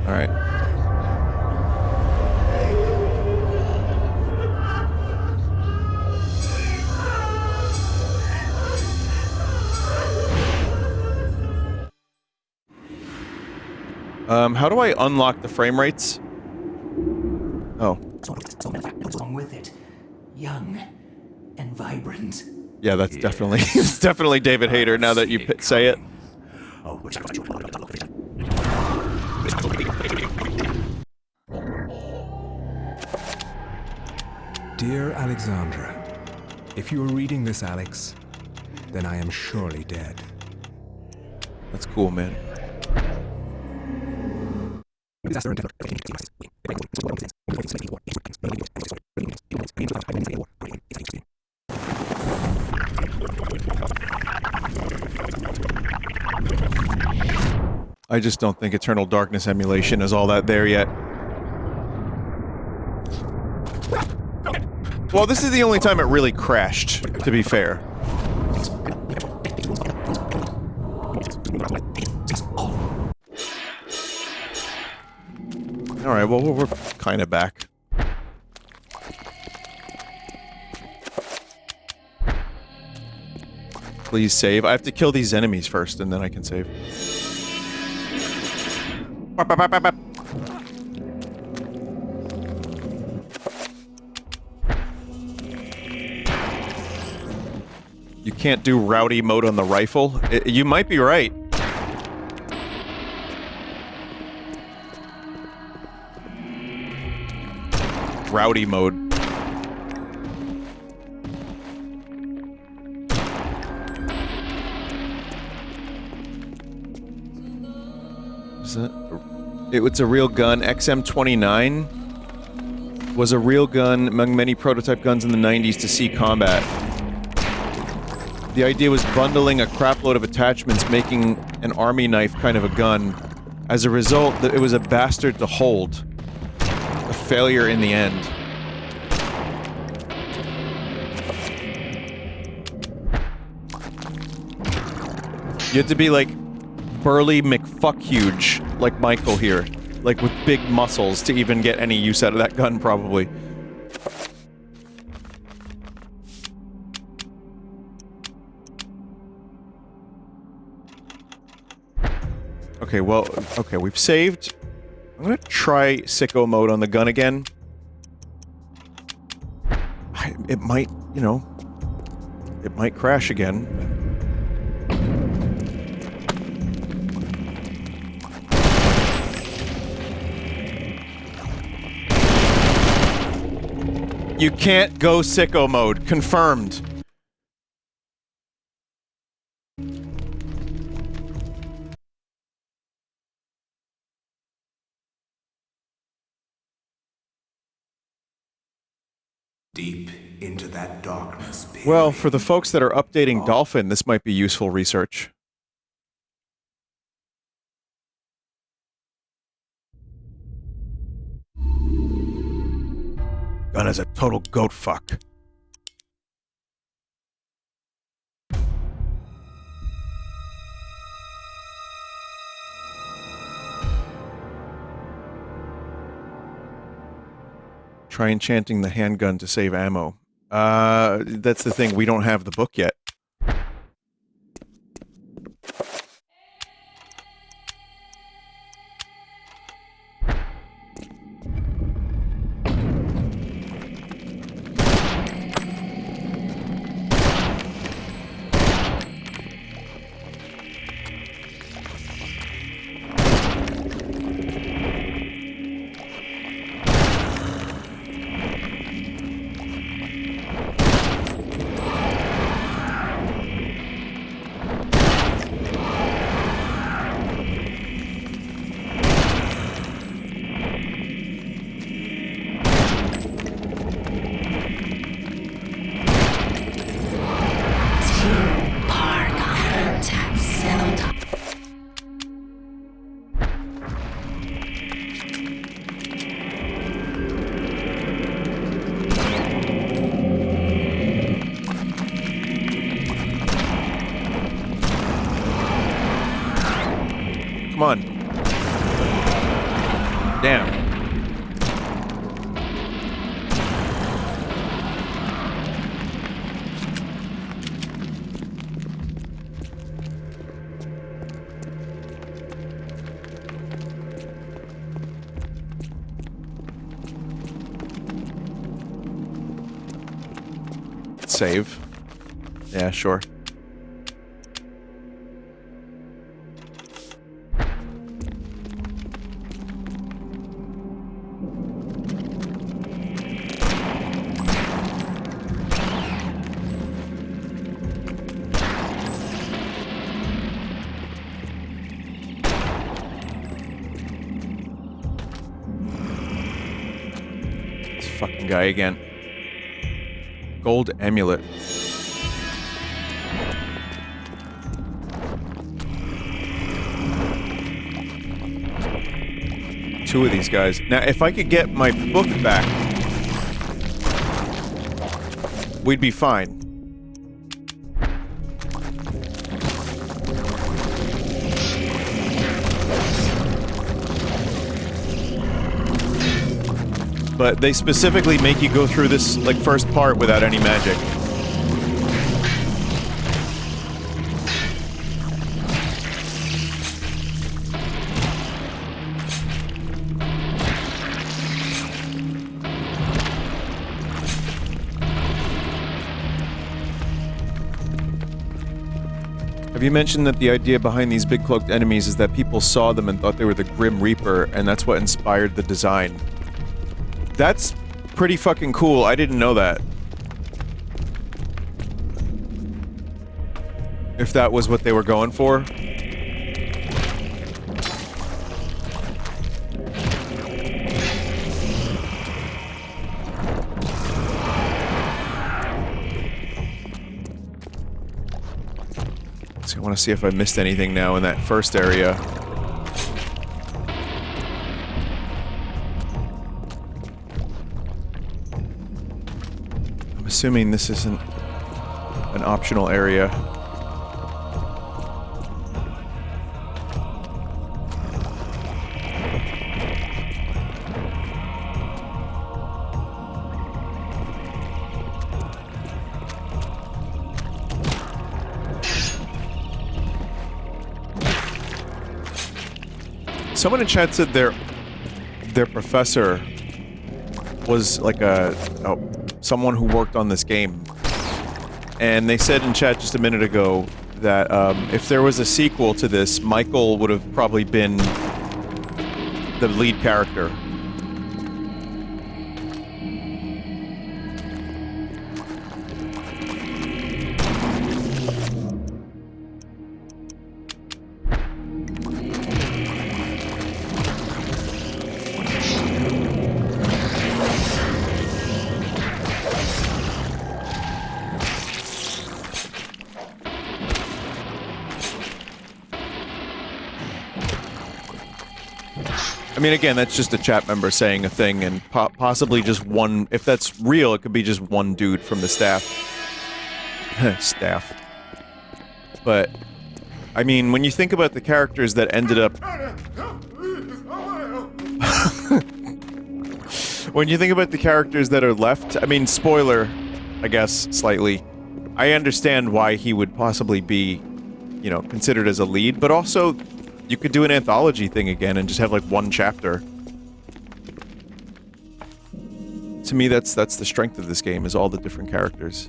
All right. How do I unlock the frame rates? Oh. Along with it, young and vibrant. Yeah, that's definitely it's definitely David Hayter now that you say it. Dear Alexandra, if you are reading this, Alex, then I am surely dead. That's cool, man. I just don't think Eternal Darkness emulation is all that there yet. Well, this is the only time it really crashed, to be fair. Alright, well, we're kind of back. Please save. I have to kill these enemies first, and then I can save. You can't do rowdy mode on the rifle? You might be right. Rowdy mode. Is that? It's a real gun. XM29 was a real gun among many prototype guns in the 90s to see combat. The idea was bundling a crapload of attachments, making an army knife kind of a gun. As a result, it was a bastard to hold. A failure in the end. You had to be like burly McFuckhuge, like Michael here. Like with big muscles to even get any use out of that gun, probably. Okay, well, okay, we've saved. I'm gonna try sicko mode on the gun again. It might, you know, it might crash again. You can't go sicko mode. Confirmed. Deep into that darkness. Well, for the folks that are updating Dolphin, this might be useful research. Gun is a total goat fuck. Try enchanting the handgun to save ammo. That's the thing, we don't have the book yet. Come on. Damn. Save. Yeah, sure. Fucking guy again. Gold amulet. Two of these guys. Now, if I could get my book back, we'd be fine. But they specifically make you go through this, like, first part without any magic. Have you mentioned that the idea behind these big cloaked enemies is that people saw them and thought they were the Grim Reaper, and that's what inspired the design? That's pretty fucking cool. I didn't know that. If that was what they were going for. So I want to see if I missed anything now in that first area. Assuming this isn't an optional area. Someone in chat said their professor was like someone who worked on this game, and they said in chat just a minute ago that if there was a sequel to this, Michael would have probably been the lead character. I mean, again, that's just a chat member saying a thing, and possibly just one... If that's real, it could be just one dude from the staff. Staff. But, I mean, when you think about the characters that ended up... When you think about the characters that are left, I mean, spoiler, I guess, slightly. I understand why he would possibly be, you know, considered as a lead, but also... You could do an anthology thing again and just have, like, one chapter. To me, that's the strength of this game, is all the different characters.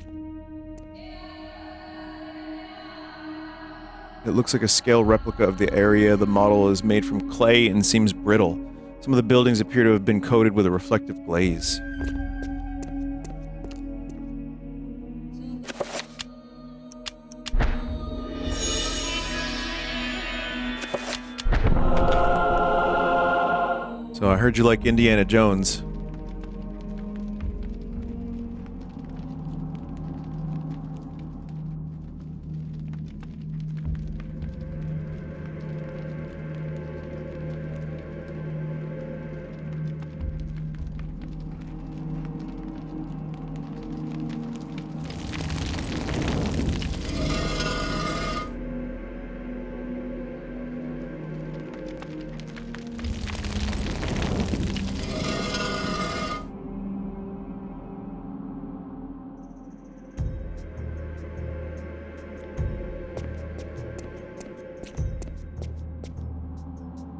It looks like a scale replica of the area. The model is made from clay and seems brittle. Some of the buildings appear to have been coated with a reflective glaze. So I heard you like Indiana Jones.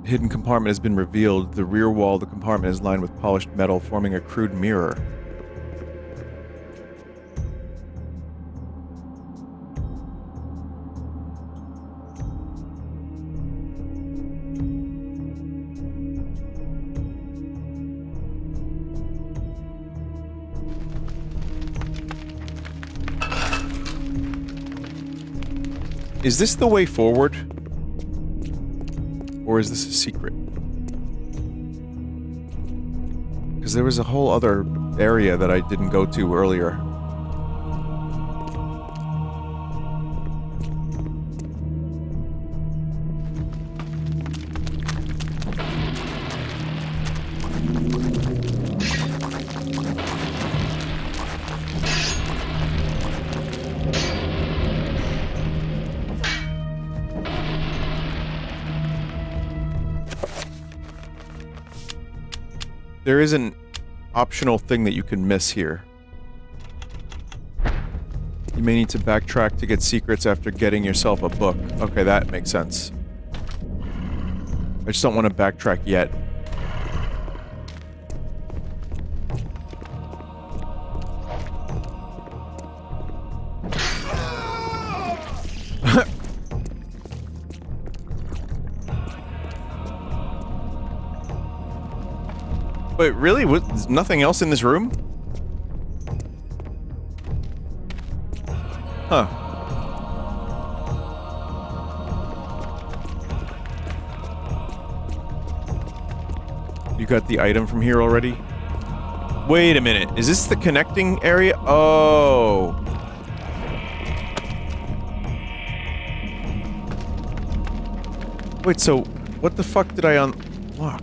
Hidden compartment has been revealed. The rear wall of the compartment is lined with polished metal, forming a crude mirror. Is this the way forward? Or is this a secret? Because there was a whole other area that I didn't go to earlier. There is an optional thing that you can miss here. You may need to backtrack to get secrets after getting yourself a book. Okay, that makes sense. I just don't want to backtrack yet. Wait, really? There's nothing else in this room? Huh. You got the item from here already? Wait a minute. Is this the connecting area? Oh. Wait, so what the fuck did I unlock?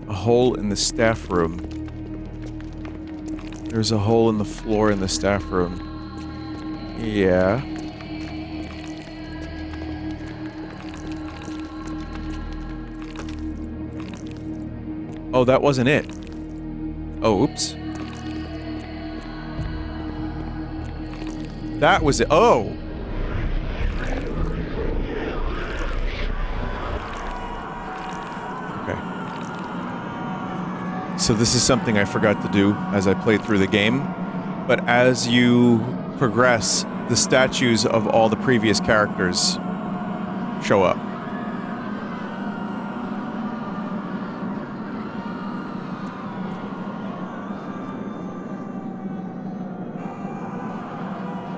Hole in the staff room. There's a hole in the floor in the staff room. Yeah. Oh, that wasn't it. Oh, oops. That was it. Oh! So this is something I forgot to do as I played through the game, but as you progress, the statues of all the previous characters show up.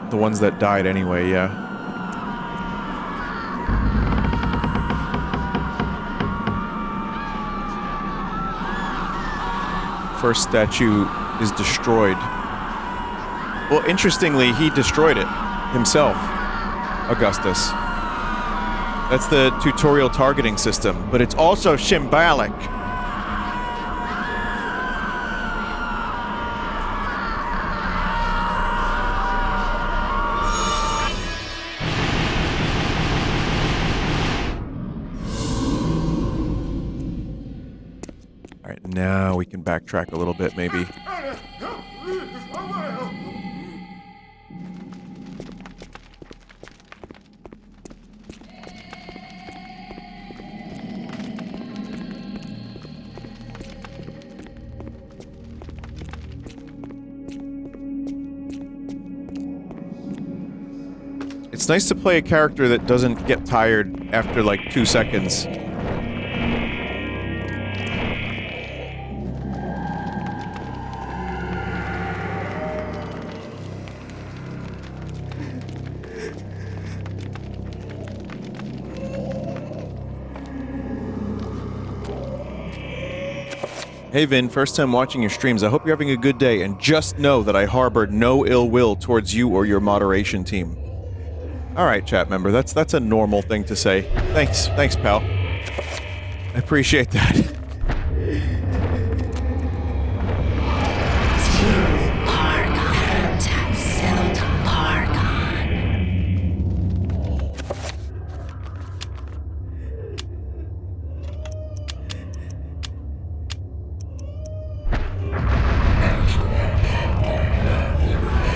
The ones that died anyway, yeah. First statue is destroyed. Well, interestingly, he destroyed it himself, Augustus. That's the tutorial targeting system, but it's also symbolic. All right, now we can backtrack a little bit, maybe. It's nice to play a character that doesn't get tired after like 2 seconds. Hey Vin, first time watching your streams. I hope you're having a good day, and just know that I harbored no ill will towards you or your moderation team. Alright, chat member, that's a normal thing to say. Thanks, pal. I appreciate that.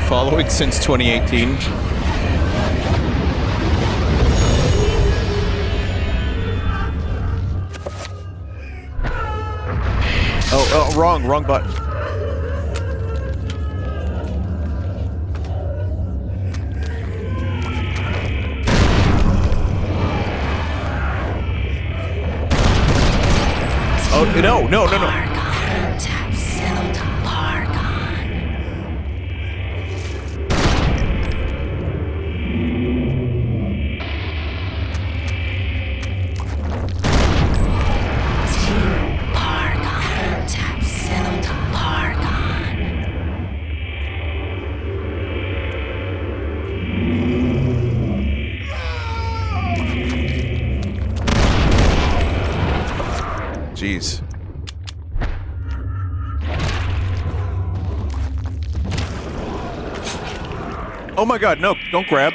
Following since 2018. Oh, wrong button. Oh, no. Jeez. Oh my god, no, don't grab.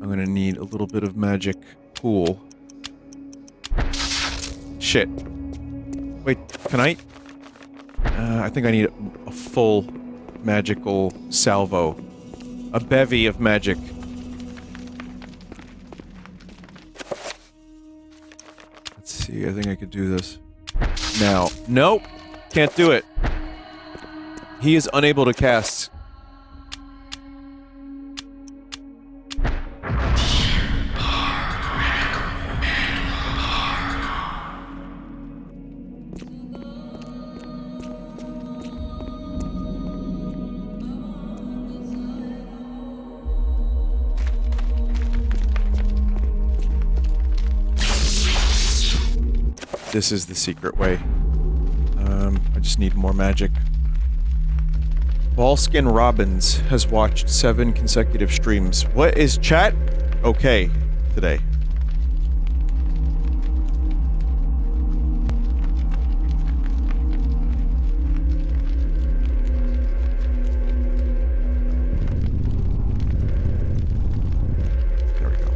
I'm gonna need a little bit of magic pool. Shit. Wait, can I? I think I need a full magical salvo. A bevy of magic. Let's see, I think I could do this. Now. Nope! Can't do it. He is unable to cast. This is the secret way. I just need more magic. Ballskin Robbins has watched 7 consecutive streams. What is chat? Okay, today. There we go.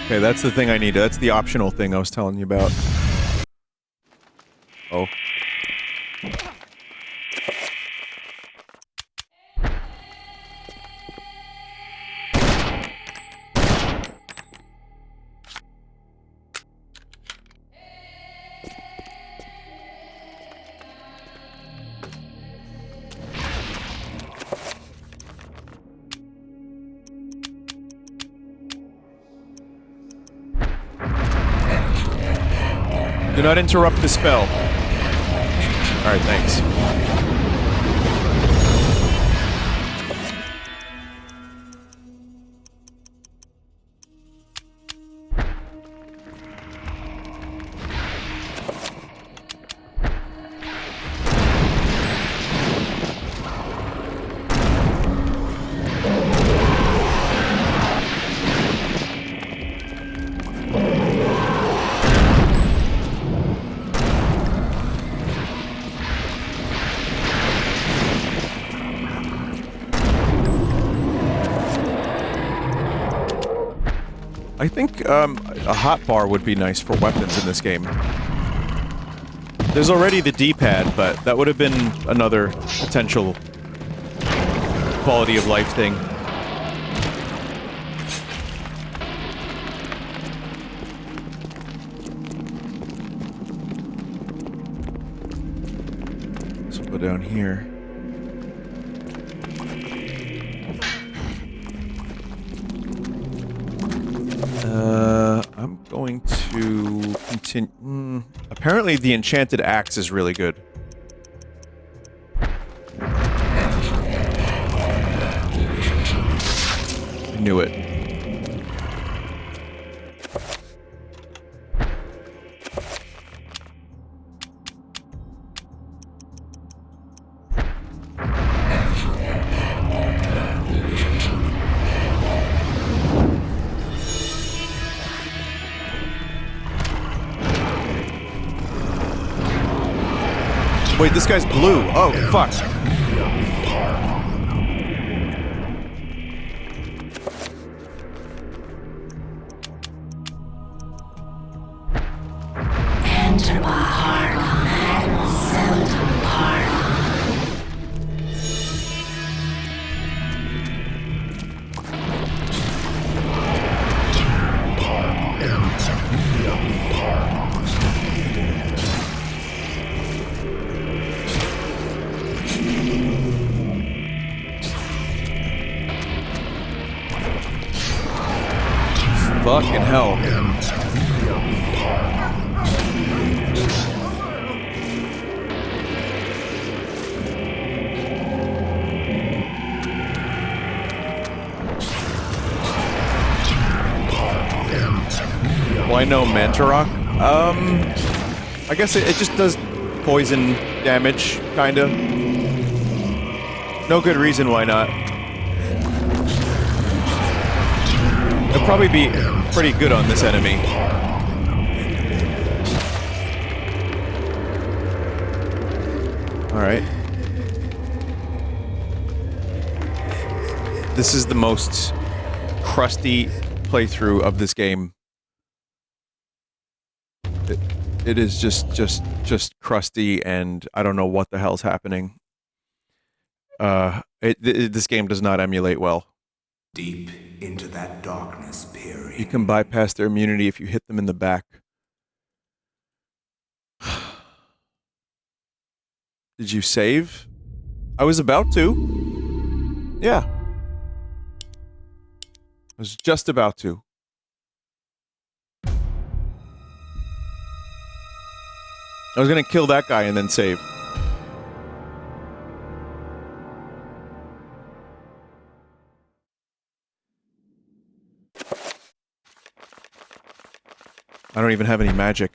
Okay, that's the thing I need. That's the optional thing I was telling you about. Oh. Do not interrupt the spell. Alright, thanks. I think a hotbar would be nice for weapons in this game. There's already the D-pad, but that would have been another potential quality of life thing. Let's go down here. I'm going to continue. Apparently, the enchanted axe is really good. I knew it. Wait, this guy's blue. Oh, fuck. Enter my heart, and seldom pardon. Fucking hell. Why no Mantarok? I guess it just does poison damage, kinda. No good reason why not. It'll probably be pretty good on this enemy. Alright. This is the most crusty playthrough of this game. It is just crusty, and I don't know what the hell's happening. This game does not emulate well. Deep into that darkness peering. You can bypass their immunity if you hit them in the back. Did you save? I was about to. Yeah. I was just about to. I was gonna kill that guy and then save. I don't even have any magic.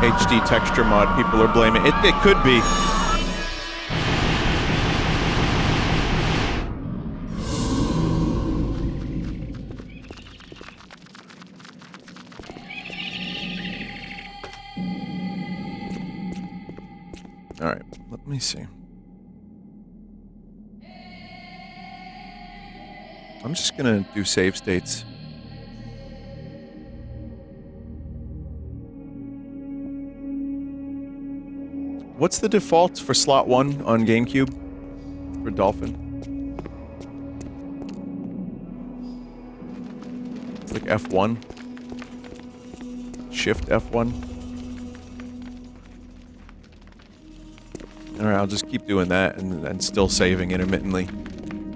HD texture mod people are blaming. It could be. Alright, let me see. I'm just gonna do save states. What's the default for slot 1 on GameCube? for dolphin. It's like F1. Shift F1. Alright, I'll just keep doing that and still saving intermittently.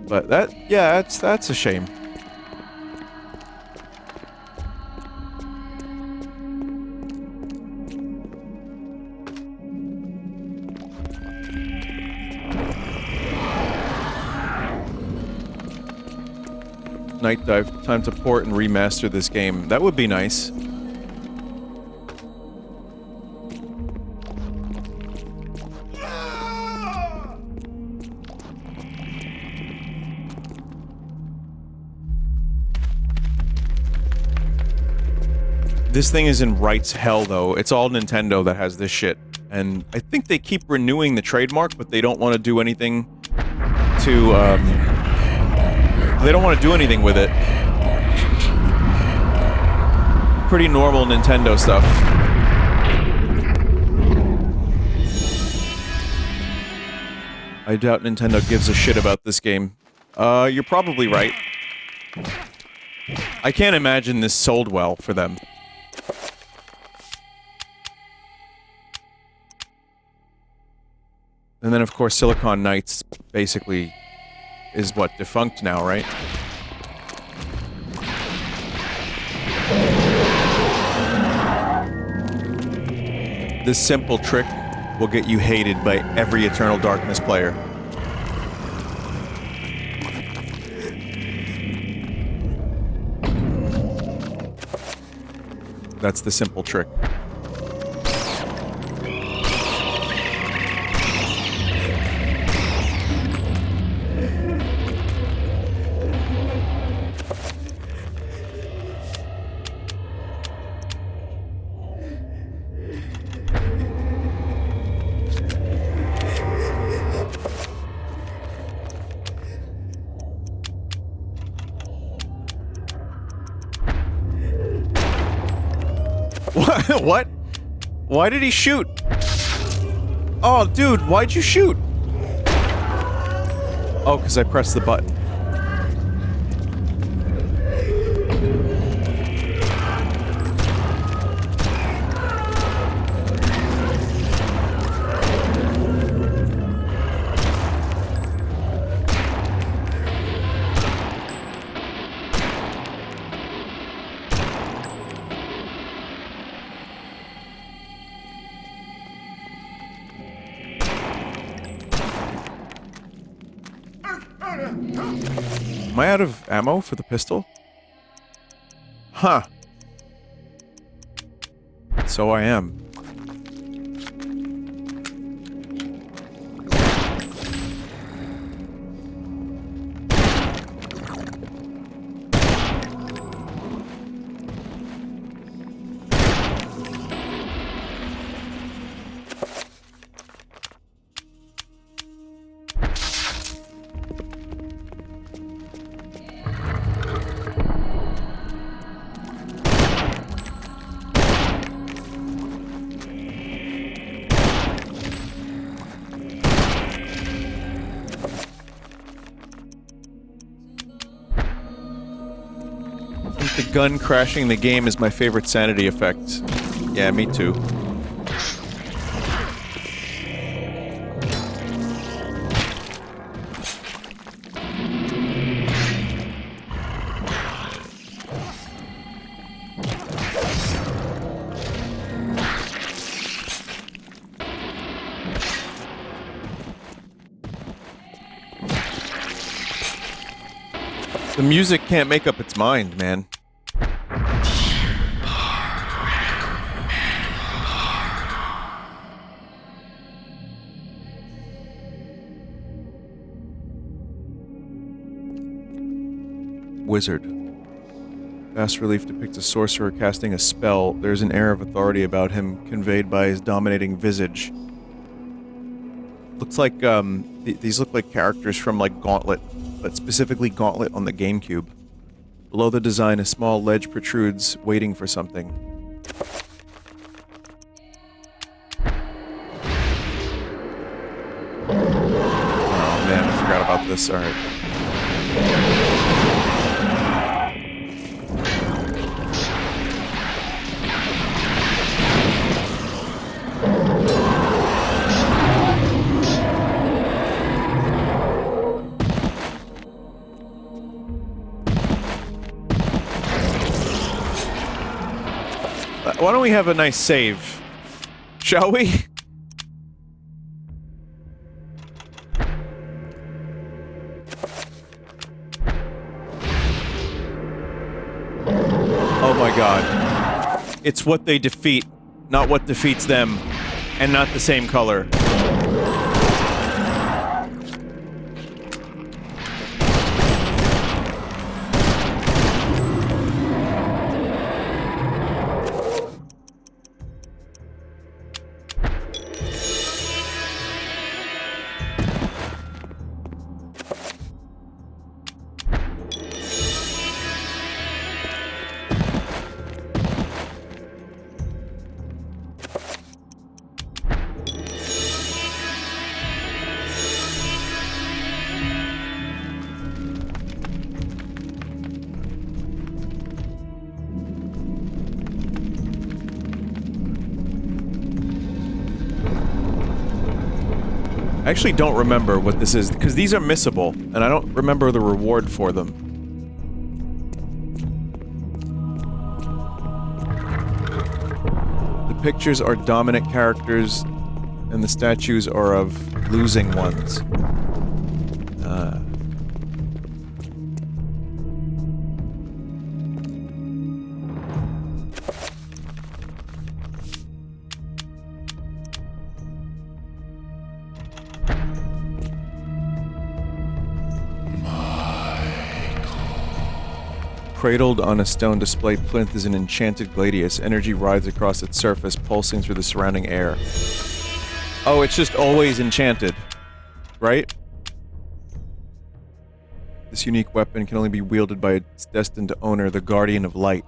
But that's a shame. Night Dive, time to port and remaster this game. That would be nice. This thing is in rights hell, though. It's all Nintendo that has this shit. And I think they keep renewing the trademark, but they don't want to do anything to, they don't want to do anything with it. Pretty normal Nintendo stuff. I doubt Nintendo gives a shit about this game. You're probably right. I can't imagine this sold well for them. And then, of course, Silicon Knights basically is what, defunct now, right? This simple trick will get you hated by every Eternal Darkness player. That's the simple trick. What? Why did he shoot? Oh, dude, why'd you shoot? Oh, because I pressed the button. Am I out of ammo for the pistol? Huh. So I am. The gun crashing the game is my favorite sanity effect. Yeah, me too. The music can't make up its mind, man. Wizard. Bas Relief depicts a sorcerer casting a spell. There's an air of authority about him conveyed by his dominating visage. Looks like, these look like characters from, like, Gauntlet, but specifically Gauntlet on the GameCube. Below the design, a small ledge protrudes, waiting for something. Oh man, I forgot got this. All right. Why don't we have a nice save? Shall we? Oh my god. It's what they defeat, not what defeats them, and not the same color. I actually don't remember what this is, because these are missable, and I don't remember the reward for them. The pictures are dominant characters, and the statues are of losing ones. Cradled on a stone display plinth is an enchanted gladius. Energy rides across its surface, pulsing through the surrounding air. Oh, it's just always enchanted, right? This unique weapon can only be wielded by its destined owner, the Guardian of Light.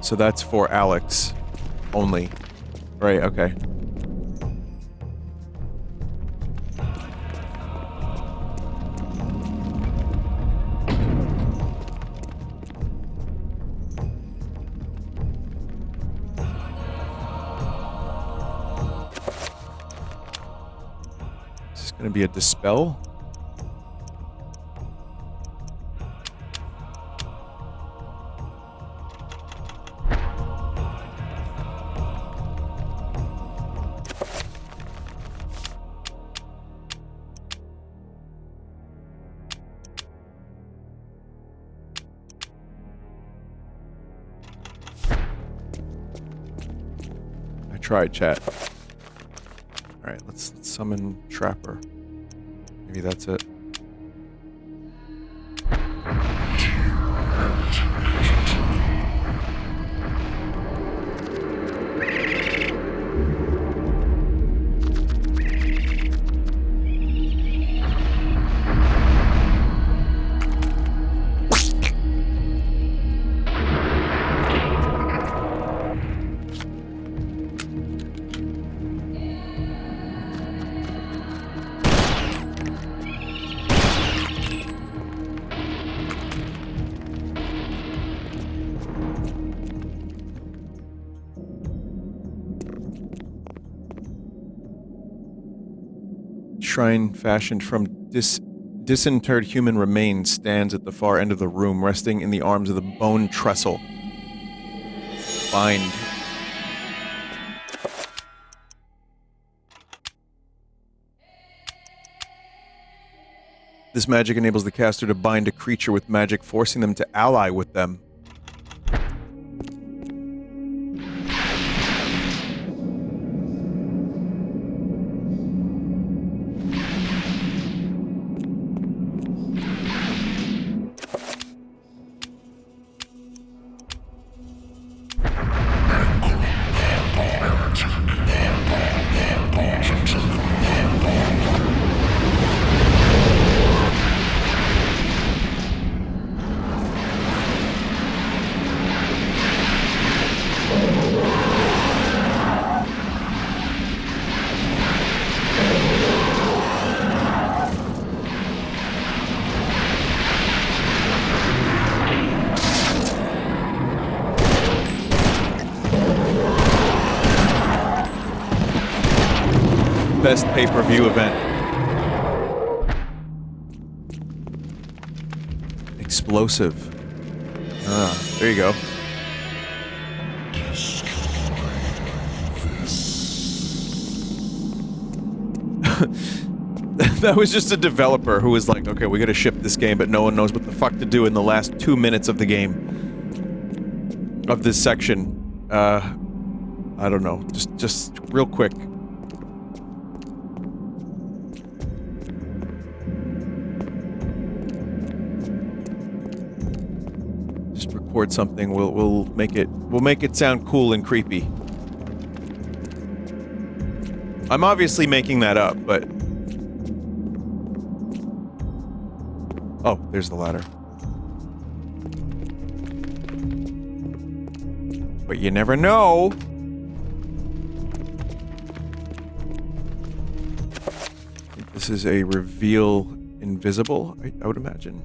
So that's for Alex only. Right, okay. Gonna be a dispel? I tried, chat. Alright, let's summon Trapper. Maybe that's it. Shrine fashioned from disinterred human remains stands at the far end of the room, resting in the arms of the bone trestle. Bind. This magic enables the caster to bind a creature with magic, forcing them to ally with them. best pay-per-view event. Explosive. Ah, there you go. That was just a developer who was like, okay, we gotta ship this game, but no one knows what the fuck to do in the last 2 minutes of the game. Of this section. I don't know. Just real quick. Just record something. We'll make it sound cool and creepy. I'm obviously making that up, but... Oh, there's the ladder. But you never know. This is a reveal invisible, I would imagine.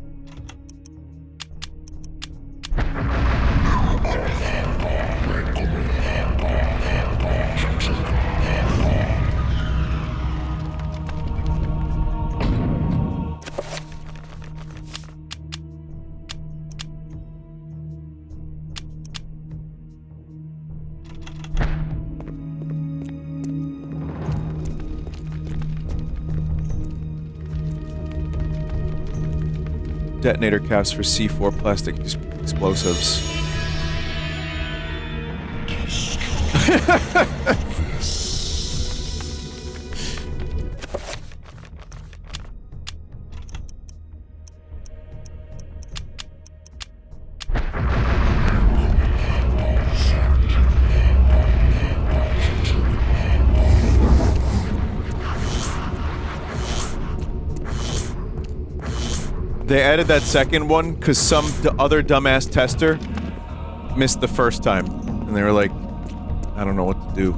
Detonator caps for C4 plastic explosives. They added that second one because some other dumbass tester missed the first time. And they were like, I don't know what to do.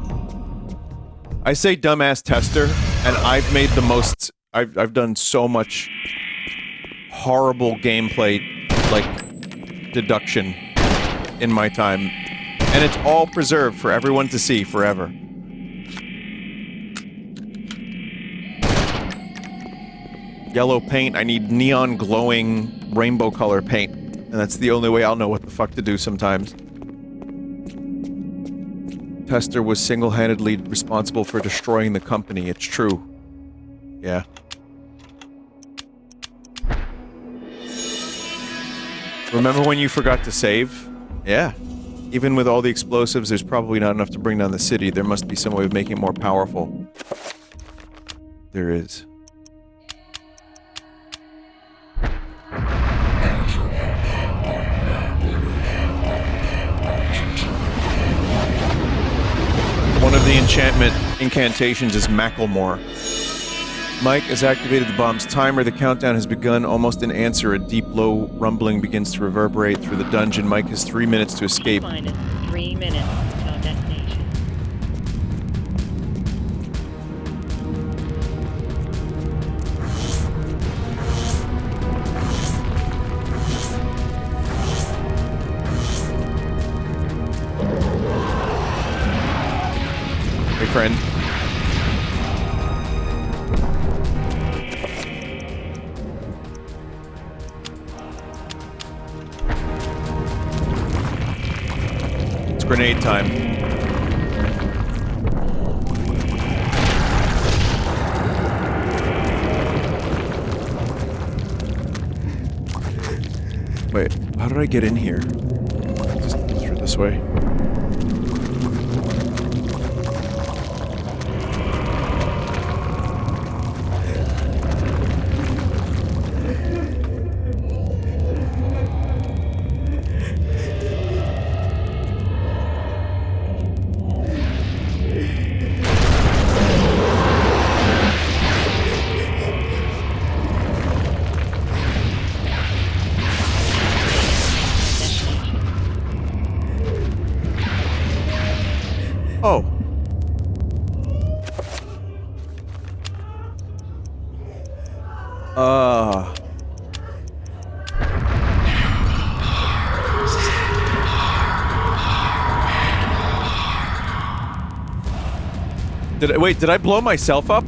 I say dumbass tester, and I've made the most... I've done so much horrible gameplay, like, deduction in my time. And it's all preserved for everyone to see forever. Yellow paint, I need neon glowing rainbow color paint. And that's the only way I'll know what the fuck to do sometimes. Tester was single-handedly responsible for destroying the company, it's true. Yeah. Remember when you forgot to save? Yeah. Even with all the explosives, there's probably not enough to bring down the city. There must be some way of making it more powerful. There is. One of the incantations is Macklemore. Mike has activated the bomb's timer. The countdown has begun. Almost in answer, a deep, low rumbling begins to reverberate through the dungeon. Mike has 3 minutes to escape. Minus 3 minutes until destination. Hey, friend. It's grenade time. Wait, how did I get in here? Just through this way. Oh. Did I blow myself up?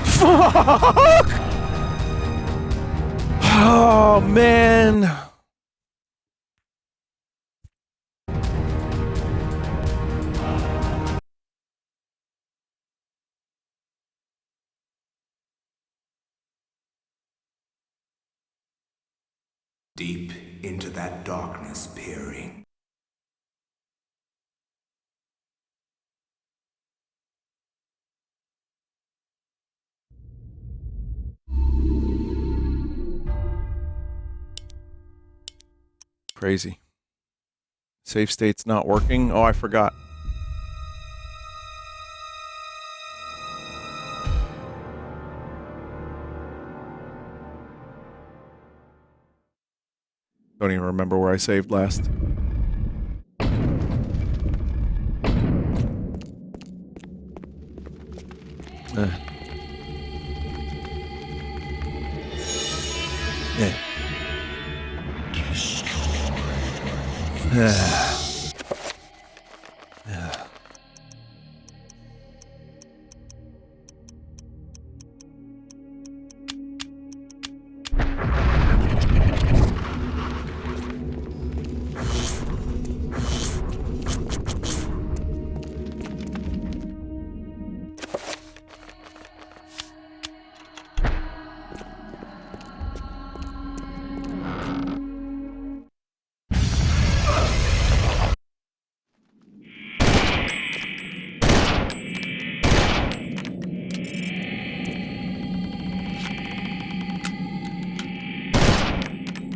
Fuck! Oh, man. Deep into that darkness peering. Crazy. Save state's not working. Oh, I forgot. Don't even remember where I saved last. Yeah.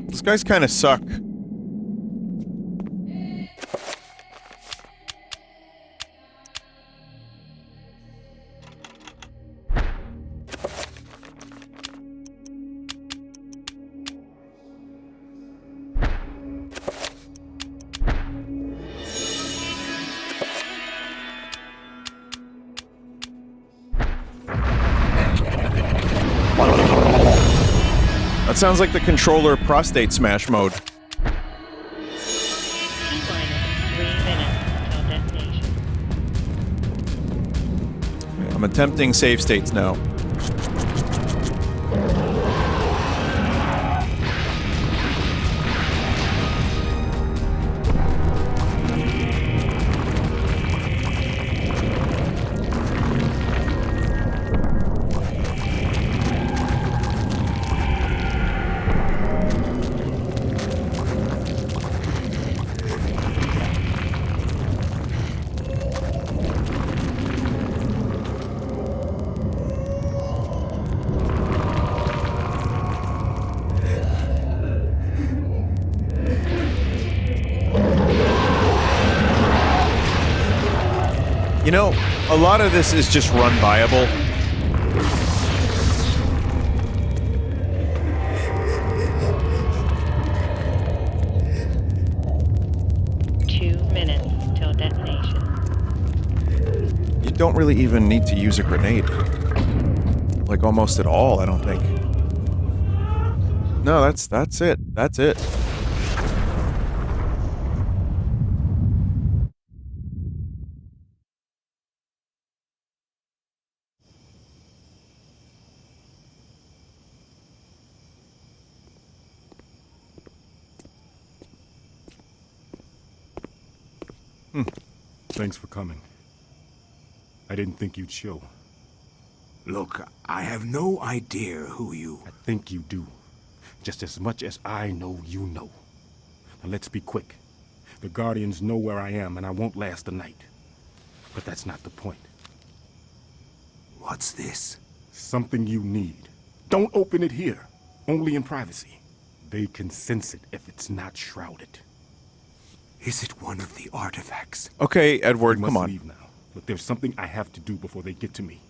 These guys kind of suck. That sounds like the controller prostate smash mode. T-minus 3 minutes till destination. I'm attempting save states now. You know, a lot of this is just run viable. Till destination. You don't really even need to use a grenade. Like, almost at all, I don't think. No, that's it. That's it. Thanks for coming. I didn't think you'd show. Look, I have no idea who you... I think you do. Just as much as I know you know. Now let's be quick. The Guardians know where I am, and I won't last the night. But that's not the point. What's this? Something you need. Don't open it here. Only in privacy. They can sense it if it's not shrouded. Is it one of the artifacts? Okay, Edward, You come must on. leave now. Look, there's something I have to do before they get to me.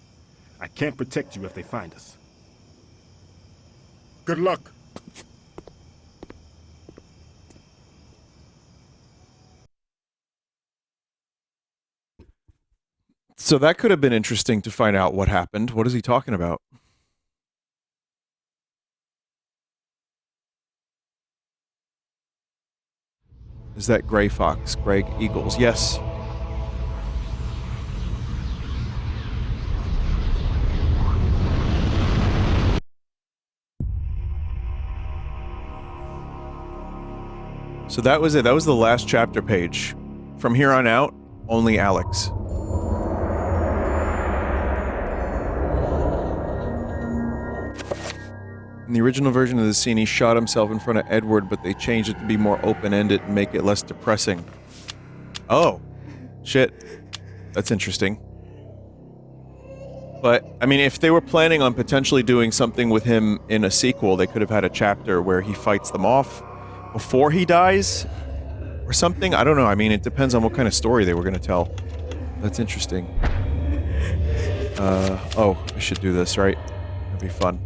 I can't protect you if they find us. Good luck. So that could have been interesting to find out what happened. What is he talking about? Is that Gray Fox? Greg Eagles? Yes. So that was it. That was the last chapter page. From here on out, only Alex. In the original version of the scene, he shot himself in front of Edward, but they changed it to be more open-ended and make it less depressing. Oh. Shit. That's interesting. But, I mean, if they were planning on potentially doing something with him in a sequel, they could have had a chapter where he fights them off before he dies, or something. I don't know. I mean, it depends on what kind of story they were going to tell. That's interesting. Oh, I should do this, right? That'd be fun.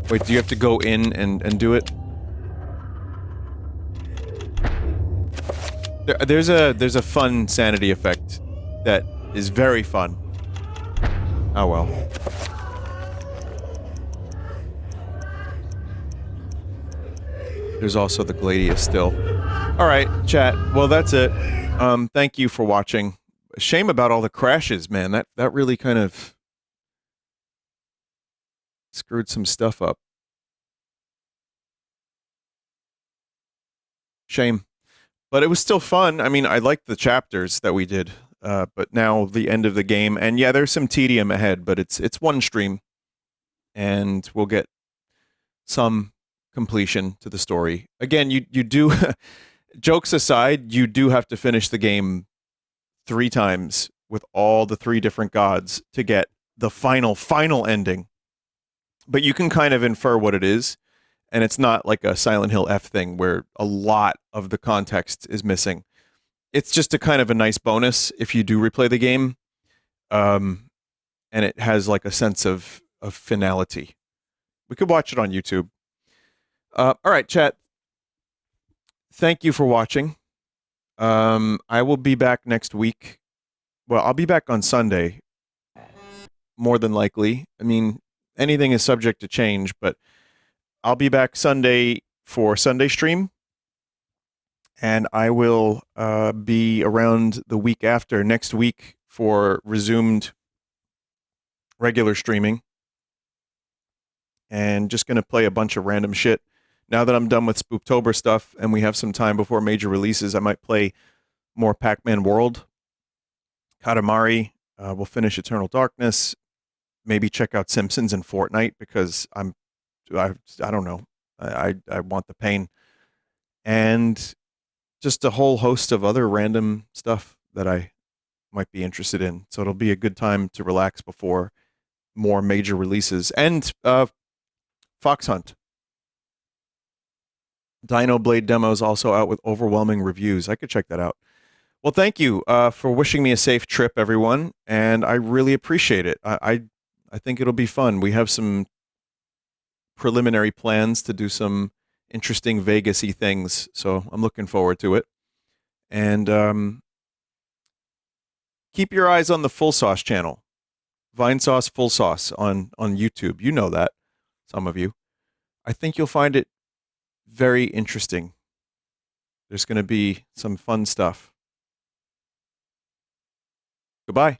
Wait, do you have to go in and do it? There's a fun sanity effect that is very fun. Oh well. There's also the Gladius still. Alright, chat. Well, that's it. Thank you for watching. Shame about all the crashes, man. That really kind of screwed some stuff up. Shame. But it was still fun. I mean, I liked the chapters that we did. But now the end of the game, and yeah, there's some tedium ahead, but it's one stream, and we'll get some completion to the story. Again, you do, jokes aside, you do have to finish the game 3 times with all the 3 different gods to get the final ending. But you can kind of infer what it is, and it's not like a Silent Hill F thing where a lot of the context is missing. It's just a kind of a nice bonus if you do replay the game. And it has like a sense of finality. We could watch it on YouTube. All right, chat. Thank you for watching. I will be back next week. Well, I'll be back on Sunday. More than likely. I mean, anything is subject to change, but I'll be back Sunday for Sunday stream. And I will be around the week after, next week, for resumed regular streaming. And just going to play a bunch of random shit. Now that I'm done with Spooktober stuff and we have some time before major releases, I might play more Pac-Man World. Katamari. We'll finish Eternal Darkness. Maybe check out Simpsons and Fortnite because I don't know. I want the pain. And just a whole host of other random stuff that I might be interested in. So it'll be a good time to relax before more major releases. And Fox Hunt. Dino Blade demo is also out with overwhelming reviews. I could check that out. Well, thank you for wishing me a safe trip, everyone. And I really appreciate it. I think it'll be fun. We have some preliminary plans to do some interesting Vegas-y things, so I'm looking forward to it. And keep your eyes on the Full Sauce channel. Vinesauce Full Sauce on YouTube. You know that, some of you. I think you'll find it very interesting. There's going to be some fun stuff. Goodbye.